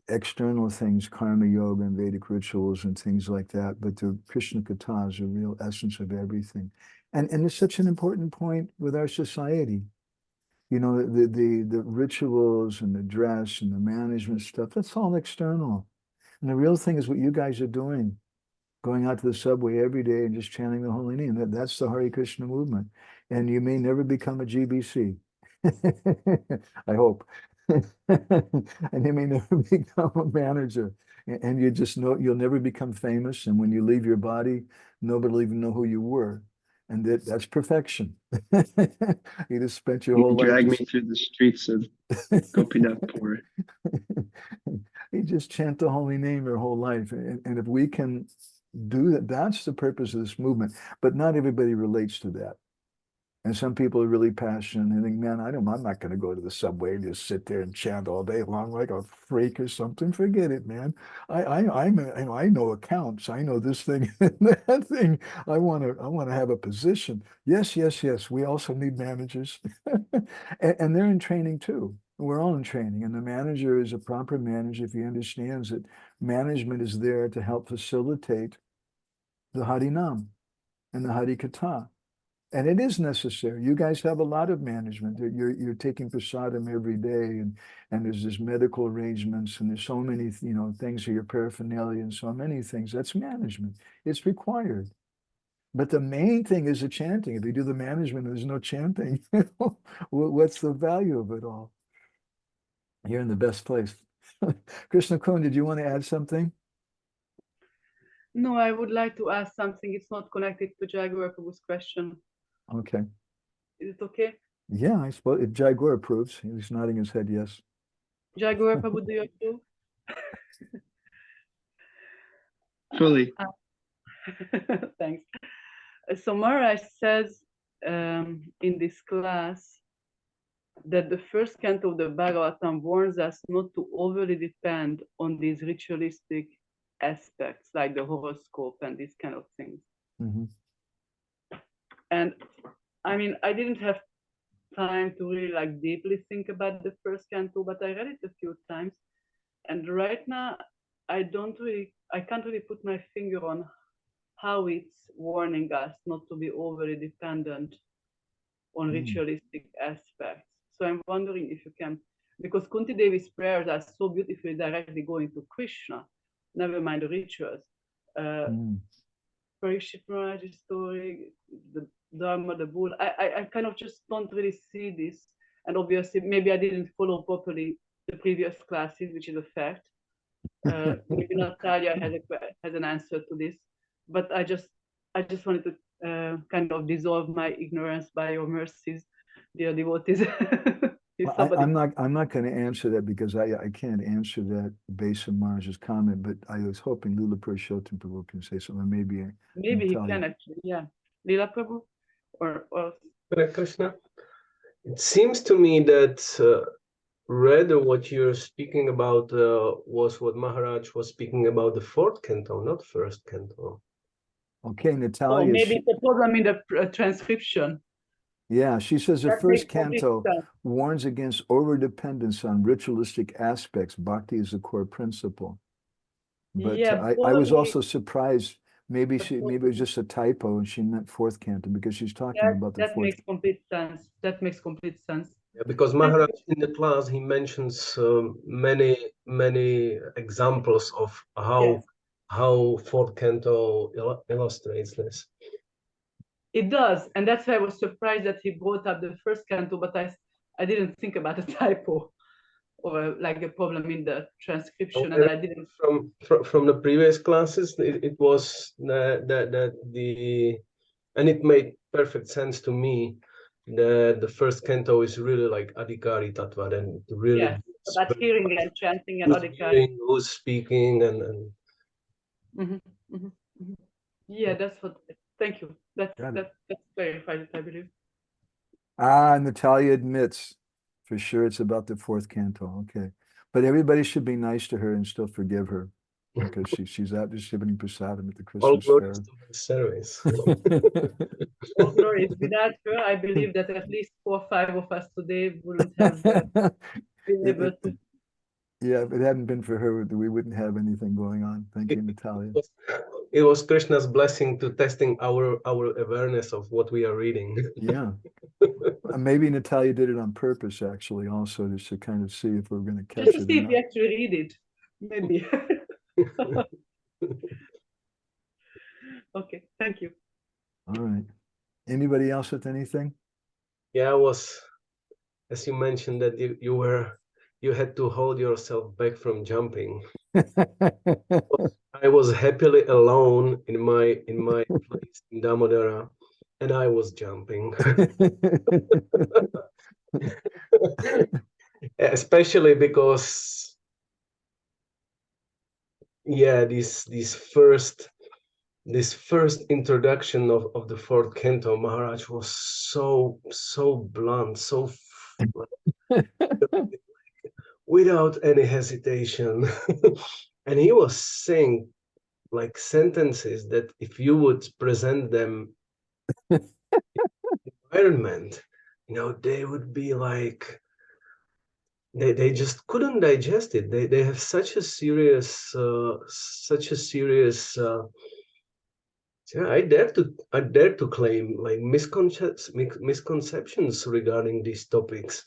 external things, karma yoga and Vedic rituals and things like that, but the Krishna Katha is the real essence of everything. And it's such an important point with our society. The rituals and the dress and the management stuff, that's all external. And the real thing is what you guys are doing, going out to the subway every day and just chanting the holy name. That's the Hare Krishna movement. And you may never become a GBC. I hope. And you may never become a manager. And you just know you'll never become famous. And when you leave your body, nobody will even know who you were. And that's perfection. You just spent your whole life. Drag me through the streets of Gopinathpur. You just chant the holy name your whole life. And if we can do that, that's the purpose of this movement. But not everybody relates to that. And some people are really passionate and think, man, I'm not going to go to the subway and just sit there and chant all day long like a freak or something. Forget it, man. I know accounts. I know this thing and that thing. I want to have a position. Yes. We also need managers, and they're in training too. We're all in training, and the manager is a proper manager if he understands that management is there to help facilitate the Harinam and the Hari Katha. And it is necessary. You guys have a lot of management. You're taking prasadam every day, and there's this medical arrangements, and there's so many things for your paraphernalia and so many things. That's management. It's required. But the main thing is the chanting. If you do the management, there's no chanting. What's the value of it all? You're in the best place. Krishna Kun, did you want to add something? No, I would like to ask something. It's not connected to Jaguar Prabhu's question. Okay. Is it okay? Yeah, I suppose if Jaguar approves, he's nodding his head yes. Jaguar Prabhu, do you approve? Fully. Thanks. So Maharaj says in this class that the 1st canto of the Bhagavatam warns us not to overly depend on these ritualistic aspects like the horoscope and these kind of things. Mm-hmm. And I mean, I didn't have time to really deeply think about the 1st canto, but I read it a few times. And right now, I can't really put my finger on how it's warning us not to be overly dependent on ritualistic aspects. So I'm wondering if you can, because Kunti Devi's prayers are so beautifully directly going to Krishna, never mind the rituals. Parikshit Maharaj's story, the Dharma, the bull. I kind of just don't really see this. And obviously, maybe I didn't follow properly the previous classes, which is a fact. Maybe Natalia has an answer to this, but I just wanted to kind of dissolve my ignorance by your mercies, dear devotees. If somebody- I'm not going to answer that because I can't answer that based on Maharaj's comment, but I was hoping Lula Purushottam Prabhu can say something. Maybe he Natalia. can actually, yeah. Lila Prabhu or Hare Krishna. It seems to me that rather what you're speaking about was what Maharaj was speaking about the fourth canto, not first canto. Okay, oh, Natalia. maybe it's a problem in the transcription. Yeah, she says the That first makes complete canto sense. warns against overdependence on ritualistic aspects. Bhakti is the core principle. But Yeah, I was probably- also surprised. Maybe it was just a typo and she meant fourth canto because she's talking about the that fourth. makes complete sense. That makes complete sense. Yeah, because Maharaj in the class, he mentions many examples of Yes. how fourth canto illustrates this. It does, and that's why I was surprised that he brought up the first canto, but I didn't think about a typo or like a problem in the transcription, and I didn't. From the previous classes, it was that the and it made perfect sense to me that the first canto is really like Adhikari Tattva, and really Yes, about hearing and chanting and who's Adhikari. hearing, who's speaking, and Yeah, that's what. Thank you. That's Got it. that's clarified it, I believe. Natalia admits for sure it's about the fourth canto. Okay. But everybody should be nice to her and still forgive her because she's out distributing prasadam at the all Christmas glories fair. to her service. All glories. Without her, I believe that at least 4 or 5 of us today wouldn't have been able to. Yeah, if it hadn't been for her, we wouldn't have anything going on. Thank you, Natalia. It was Krishna's blessing to testing our awareness of what we are reading. Yeah. Maybe Natalia did it on purpose, actually, also just to kind of see if we're going to catch Just to it see or if you not. actually read it. Maybe. Okay, thank you. All right. Anybody else with anything? Yeah, I was, as you mentioned that you had to hold yourself back from jumping. I was happily alone in my place in Damodara, and I was jumping. Especially because, yeah, this first introduction of the fourth canto, Maharaj was so blunt, so without any hesitation. And he was saying like sentences that if you would present them in environment, they would be like, they just couldn't digest it. They have such a serious yeah, I dare to claim like misconceptions regarding these topics.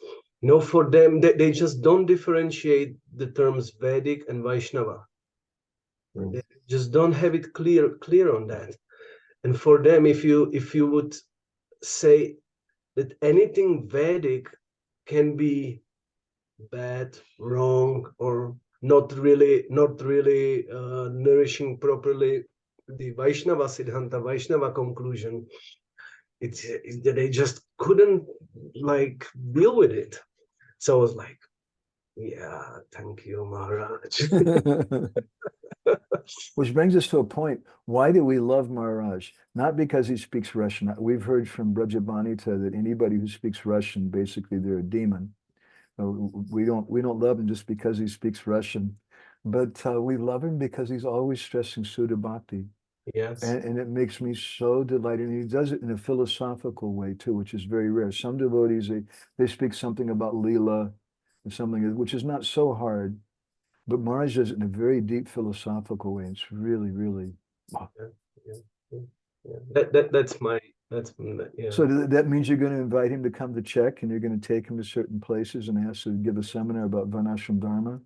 For them, they just don't differentiate the terms Vedic and Vaishnava. They just don't have it clear on that. And for them, if you would say that anything Vedic can be bad, wrong, or not really nourishing properly the Vaishnava Siddhanta, Vaishnava conclusion, it's that they just couldn't like deal with it. So I was like, yeah, thank you, Maharaj. Which brings us to a point. Why do we love Maharaj? Not because he speaks Russian. We've heard from Brajabanita that anybody who speaks Russian, basically they're a demon. We don't love him just because he speaks Russian, but we love him because he's always stressing Sudha Bhakti. Yes. And it makes me so delighted. And he does it in a philosophical way too, which is very rare. Some devotees, they speak something about Leela and something which is not so hard, but Maharaj does it in a very deep philosophical way. It's really, really. Wow. Yeah. That's yeah. So that means you're going to invite him to come to Czech and you're going to take him to certain places and ask to give a seminar about Varnashram Dharma?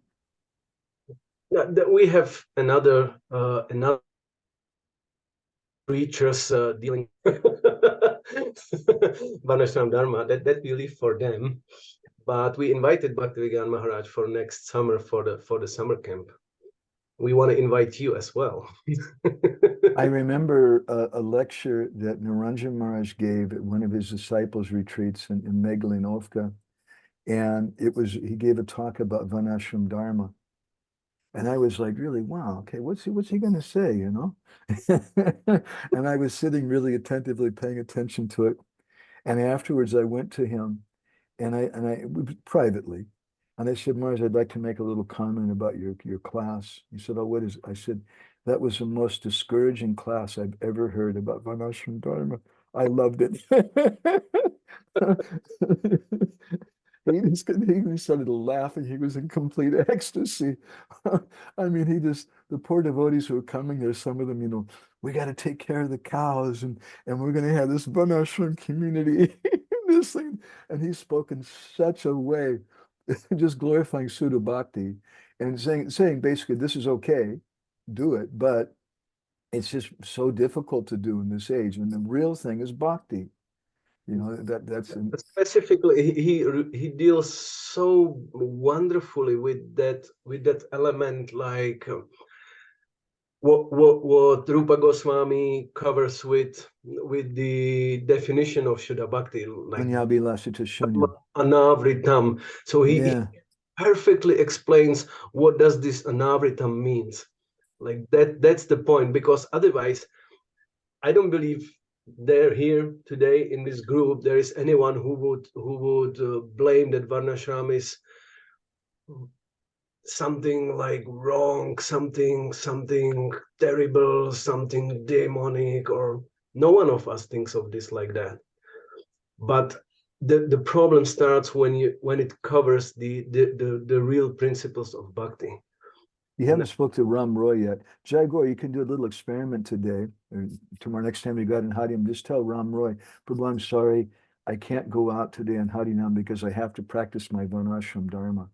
We have another preachers dealing Varnashram Dharma, that we leave for them. But we invited Bhaktivedanta Maharaj for next summer for the summer camp. We want to invite you as well. I remember a lecture that Naranjan Maharaj gave at one of his disciples' retreats in Megalinovka. And he gave a talk about Varnashram Dharma. And I was like, really, wow, okay, what's he going to say, you know? And I was sitting really attentively paying attention to it. And afterwards I went to him and I privately, and I said, Mars, I'd like to make a little comment about your class. He said, oh, what is it? I said, that was the most discouraging class I've ever heard about Varnashram Dharma. I loved it. He started laughing. He was in complete ecstasy. I mean, the poor devotees who were coming there, some of them, you know, we got to take care of the cows and we're going to have this Varnashram community, this thing. And he spoke in such a way, just glorifying Sudha Bhakti and saying basically, this is okay, do it, but it's just so difficult to do in this age. And the real thing is Bhakti. You know, that's specifically he deals so wonderfully with that element, like what Rupa Goswami covers with the definition of Shuddha Bhakti, like anavritam. So he perfectly explains what does this anavritam means. Like that's the point, because otherwise I don't believe there here today in this group there is anyone who would blame that Varnashram is something like wrong, something terrible, something demonic, or no one of us thinks of this like that. But the problem starts when it covers the real principles of bhakti. You haven't spoke to Ram Roy yet. Jaigor, you can do a little experiment today, or tomorrow, next time you got in Harinam, just tell Ram Roy, Prabhu, I'm sorry, I can't go out today in Harinam because I have to practice my Varnashram Dharma.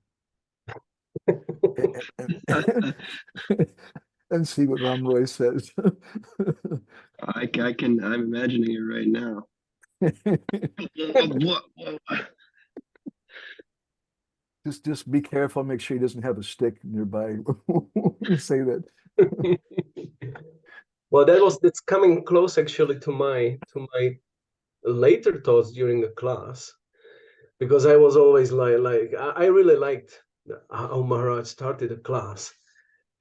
And see what Ram Roy says. I'm imagining it right now. Just be careful, make sure he doesn't have a stick nearby. You say that. Well, that's coming close actually to my later thoughts during the class, because I was always like I really liked how Maharaj started the class,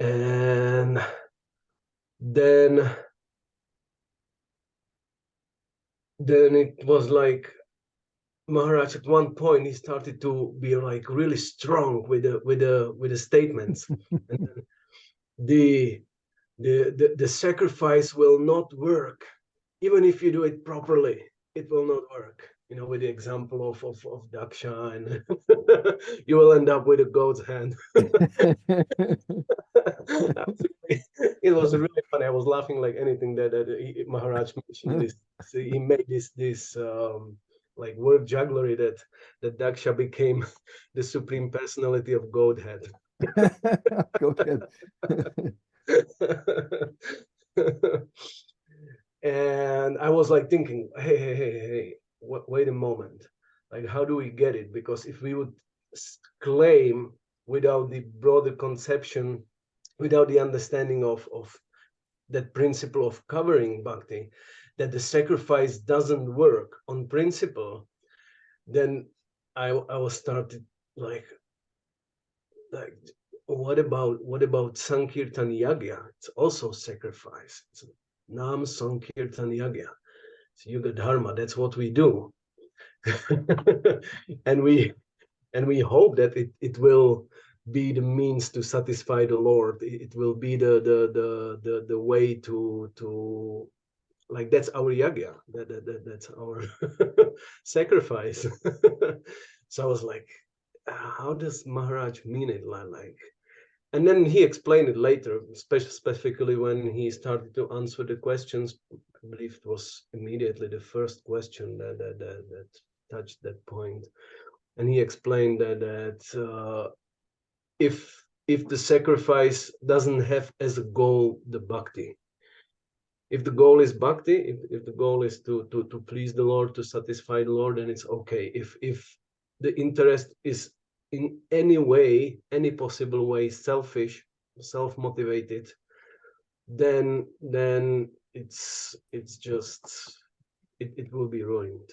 and then it was like Maharaj at one point he started to be like really strong with the statements. And the sacrifice will not work even if you do it properly. It will not work. You know, with the example of Daksha, and you will end up with a goat's hand. It was really funny. I was laughing like anything that Maharaj mentioned. He made this like word jugglery that Daksha became the supreme personality of Godhead. Godhead. And I was like thinking, hey, wait a moment. Like, how do we get it? Because if we would claim without the broader conception, without the understanding of that principle of covering bhakti, that the sacrifice doesn't work on principle, then I was started like what about Sankirtan Yagya? It's also sacrifice. It's Nam Sankirtan Yagya. It's Yuga Dharma. That's what we do. and we hope that it will be the means to satisfy the Lord. It will be the way to like, that's our yagya. That's our sacrifice. So I was like, how does Maharaj mean it? Like, and then he explained it later, specifically when he started to answer the questions. I believe it was immediately the first question that touched that point. And he explained that if the sacrifice doesn't have as a goal the bhakti, If the goal is bhakti, if the goal is to please the Lord, to satisfy the Lord, then it's okay. If the interest is in any way, any possible way, selfish, self-motivated, then it's just it will be ruined.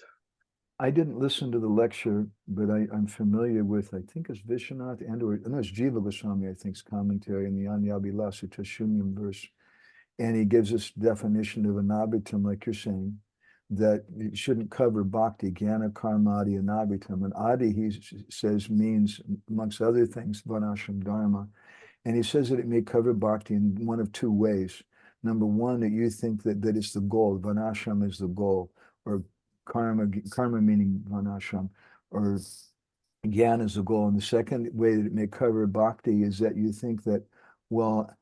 I didn't listen to the lecture, but I'm familiar with, I think it's Vishwanath or no, it's Jiva Goswami, I think's commentary in the Anyabilasa Tashunyam verse. And he gives us definition of anabhitam, like you're saying, that it shouldn't cover bhakti, jnana, karma, adi, anabhitam. And adi, he says, means, amongst other things, vanashram dharma. And he says that it may cover bhakti in one of two ways. Number one, that you think that it's the goal, vanashram is the goal, or karma meaning vanashram, or jnana is the goal. And the second way that it may cover bhakti is that you think that, well,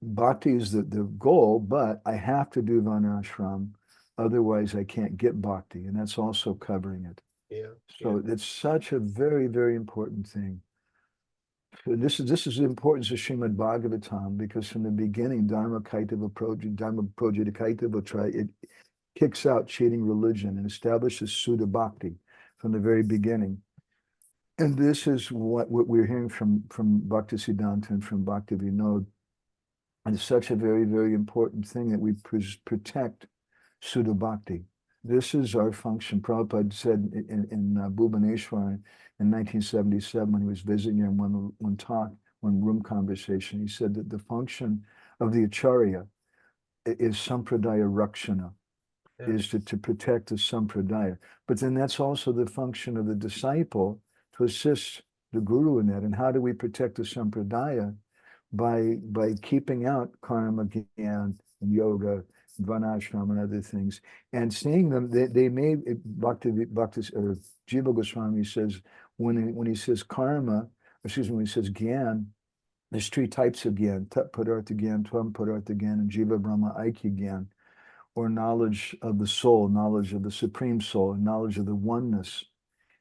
bhakti is the goal, but I have to do vanashram, otherwise I can't get bhakti, and that's also covering it. Yeah. So it's such a very, very important thing. So this is the importance of Srimad Bhagavatam, because from the beginning, Dharma Kaitava Projita it kicks out cheating religion and establishes Sudha Bhakti from the very beginning. And this is what we're hearing from Bhaktisiddhanta and from Bhakti Vinod. And it's such a very, very important thing that we protect Sudha Bhakti. This is our function. Prabhupada said in Bhubaneswar in 1977, when he was visiting in one room conversation, he said that the function of the Acharya is Sampradaya Rakshana, is to protect the Sampradaya. But then that's also the function of the disciple, to assist the Guru in that. And how do we protect the Sampradaya? By keeping out karma, jnana, and yoga, vanashram, and other things, and seeing them. They may Bhakti or Jiva Goswami says when he says karma, when he says gyan, there's three types of gyan: tat padartha gyan, tvam padartha gyan, and jiva brahma aikya gyan, or knowledge of the soul, knowledge of the supreme soul, and knowledge of the oneness.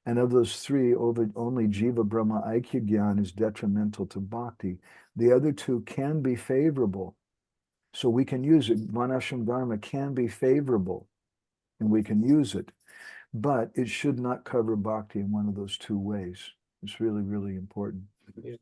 And of those three, only Jiva Brahma Aikya Gyan is detrimental to bhakti. The other two can be favorable. So we can use it. Vanashram Dharma can be favorable, and we can use it. But it should not cover bhakti in one of those two ways. It's really, really important. Yeah.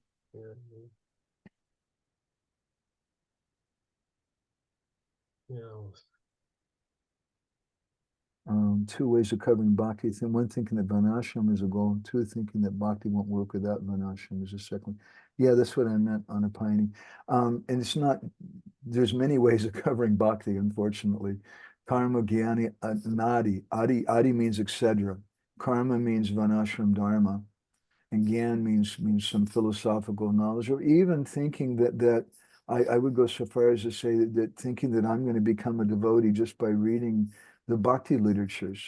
Two ways of covering bhakti. One, thinking that vanashram is a goal. Two, thinking that bhakti won't work without vanashram is a second. Yeah, that's what I meant on opining. And it's not, there's many ways of covering bhakti, unfortunately. Karma, jnana, nadi. Adi means etc. Karma means vanashram dharma. And gyan means some philosophical knowledge, or even thinking that I would go so far as to say that thinking that I'm going to become a devotee just by reading the bhakti literatures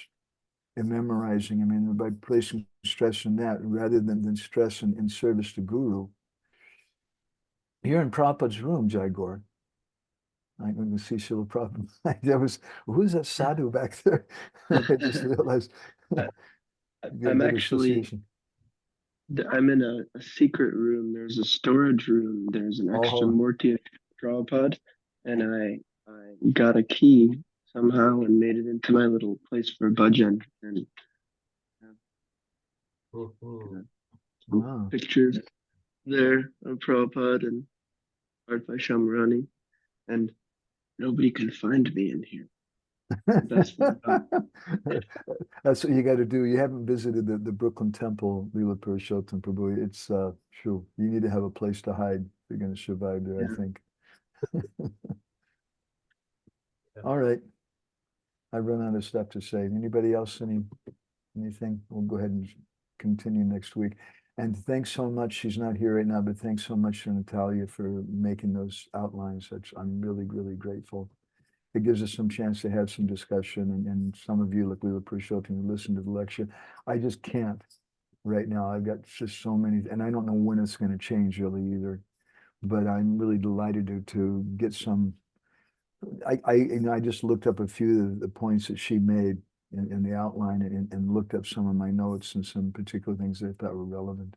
and memorizing, by placing stress in that rather than stress in service to Guru. Here in Prabhupada's room, Jaigor, I can see Srila Prabhupada. Who's that sadhu back there? I just realized. I'm actually, I'm in a secret room. There's a storage room. There's an extra Murti of Prabhupada, and I got a key somehow and made it into my little place for bhajan. And pictures there of Prabhupada and art by Shamarani, and nobody can find me in here. That's what you got to do. You haven't visited the Brooklyn Temple, Leela Purushottam Prabhu. It's true. You need to have a place to hide if you're going to survive there, I think. All right. I run out of stuff to say. Anybody else? Anything? We'll go ahead and continue next week. And thanks so much. She's not here right now, but thanks so much to Natalia for making those outlines. I'm really, really grateful. It gives us some chance to have some discussion, and some of you, like Leela Purushottam, listen to the lecture. I just can't right now. I've got just so many, and I don't know when it's going to change really either. But I'm really delighted to get some. I just looked up a few of the points that she made in the outline, and looked up some of my notes and some particular things that I thought were relevant.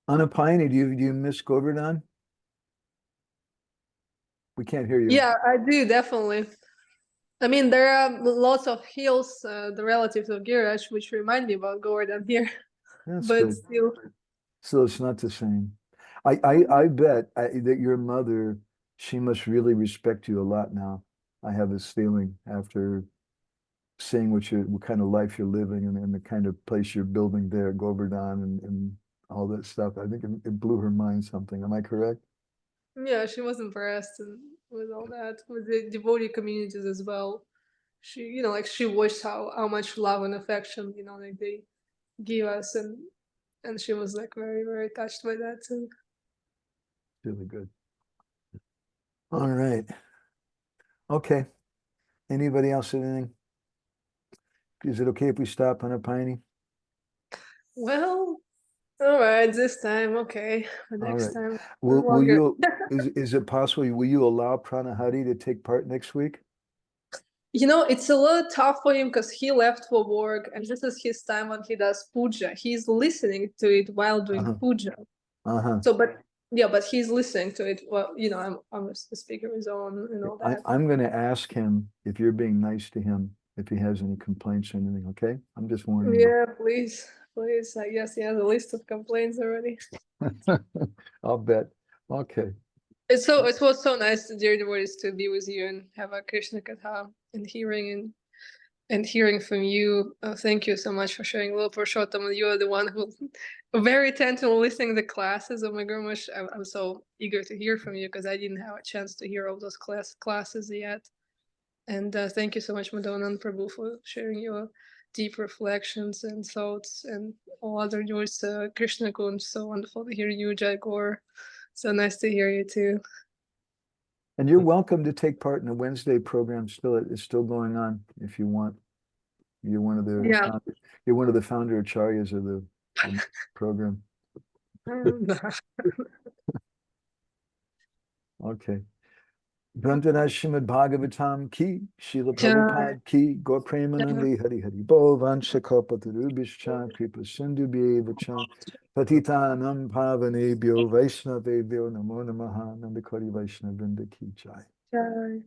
Anapayani, do you miss Govardhan? We can't hear you. Yeah, I do, definitely. I mean, there are lots of hills, the relatives of Girish, which remind me about Govardhan here, That's but good. still. So it's not the same. I bet that your mother, she must really respect you a lot now. I have this feeling after seeing what kind of life you're living and the kind of place you're building there, Govardhan and all that stuff. I think it blew her mind something. Am I correct? Yeah, she was impressed with all that, with the devotee communities as well. She, like she watched how much love and affection, like they give us, and she was like very, very touched by that too. Really good. All right. Okay. Anybody else have anything? Is it okay if we stop on a piney? Well, all right, this time, okay. But All next right. time, Will longer. you, is it possible, will you allow Pranahari to take part next week? It's a little tough for him because he left for work, and this is his time when he does puja. He's listening to it while doing puja. Uh-huh. So, but he's listening to it. Well, I'm the speaker is on and all that. I'm going to ask him if you're being nice to him, if he has any complaints or anything, okay? I'm just warning you. Yeah, please. I guess he has a list of complaints already. I'll bet. Okay. It was so nice, dear devotees, to be with you and have a Krishna Katha and hearing from you. Thank you so much for sharing a little Purushottam. You are the one who very attentively listening to the classes. Oh my gosh, I'm so eager to hear from you because I didn't have a chance to hear all those classes yet. And thank you so much, Madonna Prabhu, for sharing your deep reflections and thoughts and all other joys. Krishna Kunj, so wonderful to hear you, Jai Gaur. So nice to hear you too. And you're welcome to take part in the Wednesday program. It's still going on if you want. You're one of the founder acharyas of the program. Okay. Granthanaj Srimad Bhagavatam ki, Srila Prabhupada ki, Gaur Premanandi Hari Hari Bo, Vansha Kalpatarubhishcha, Kripa Sindhu Bhyevacha, Patitanam Pavanebhyo, Vaishnavebhyo, Namo Namaha, Nandakari Vaishnavrinda ki jai. Jai.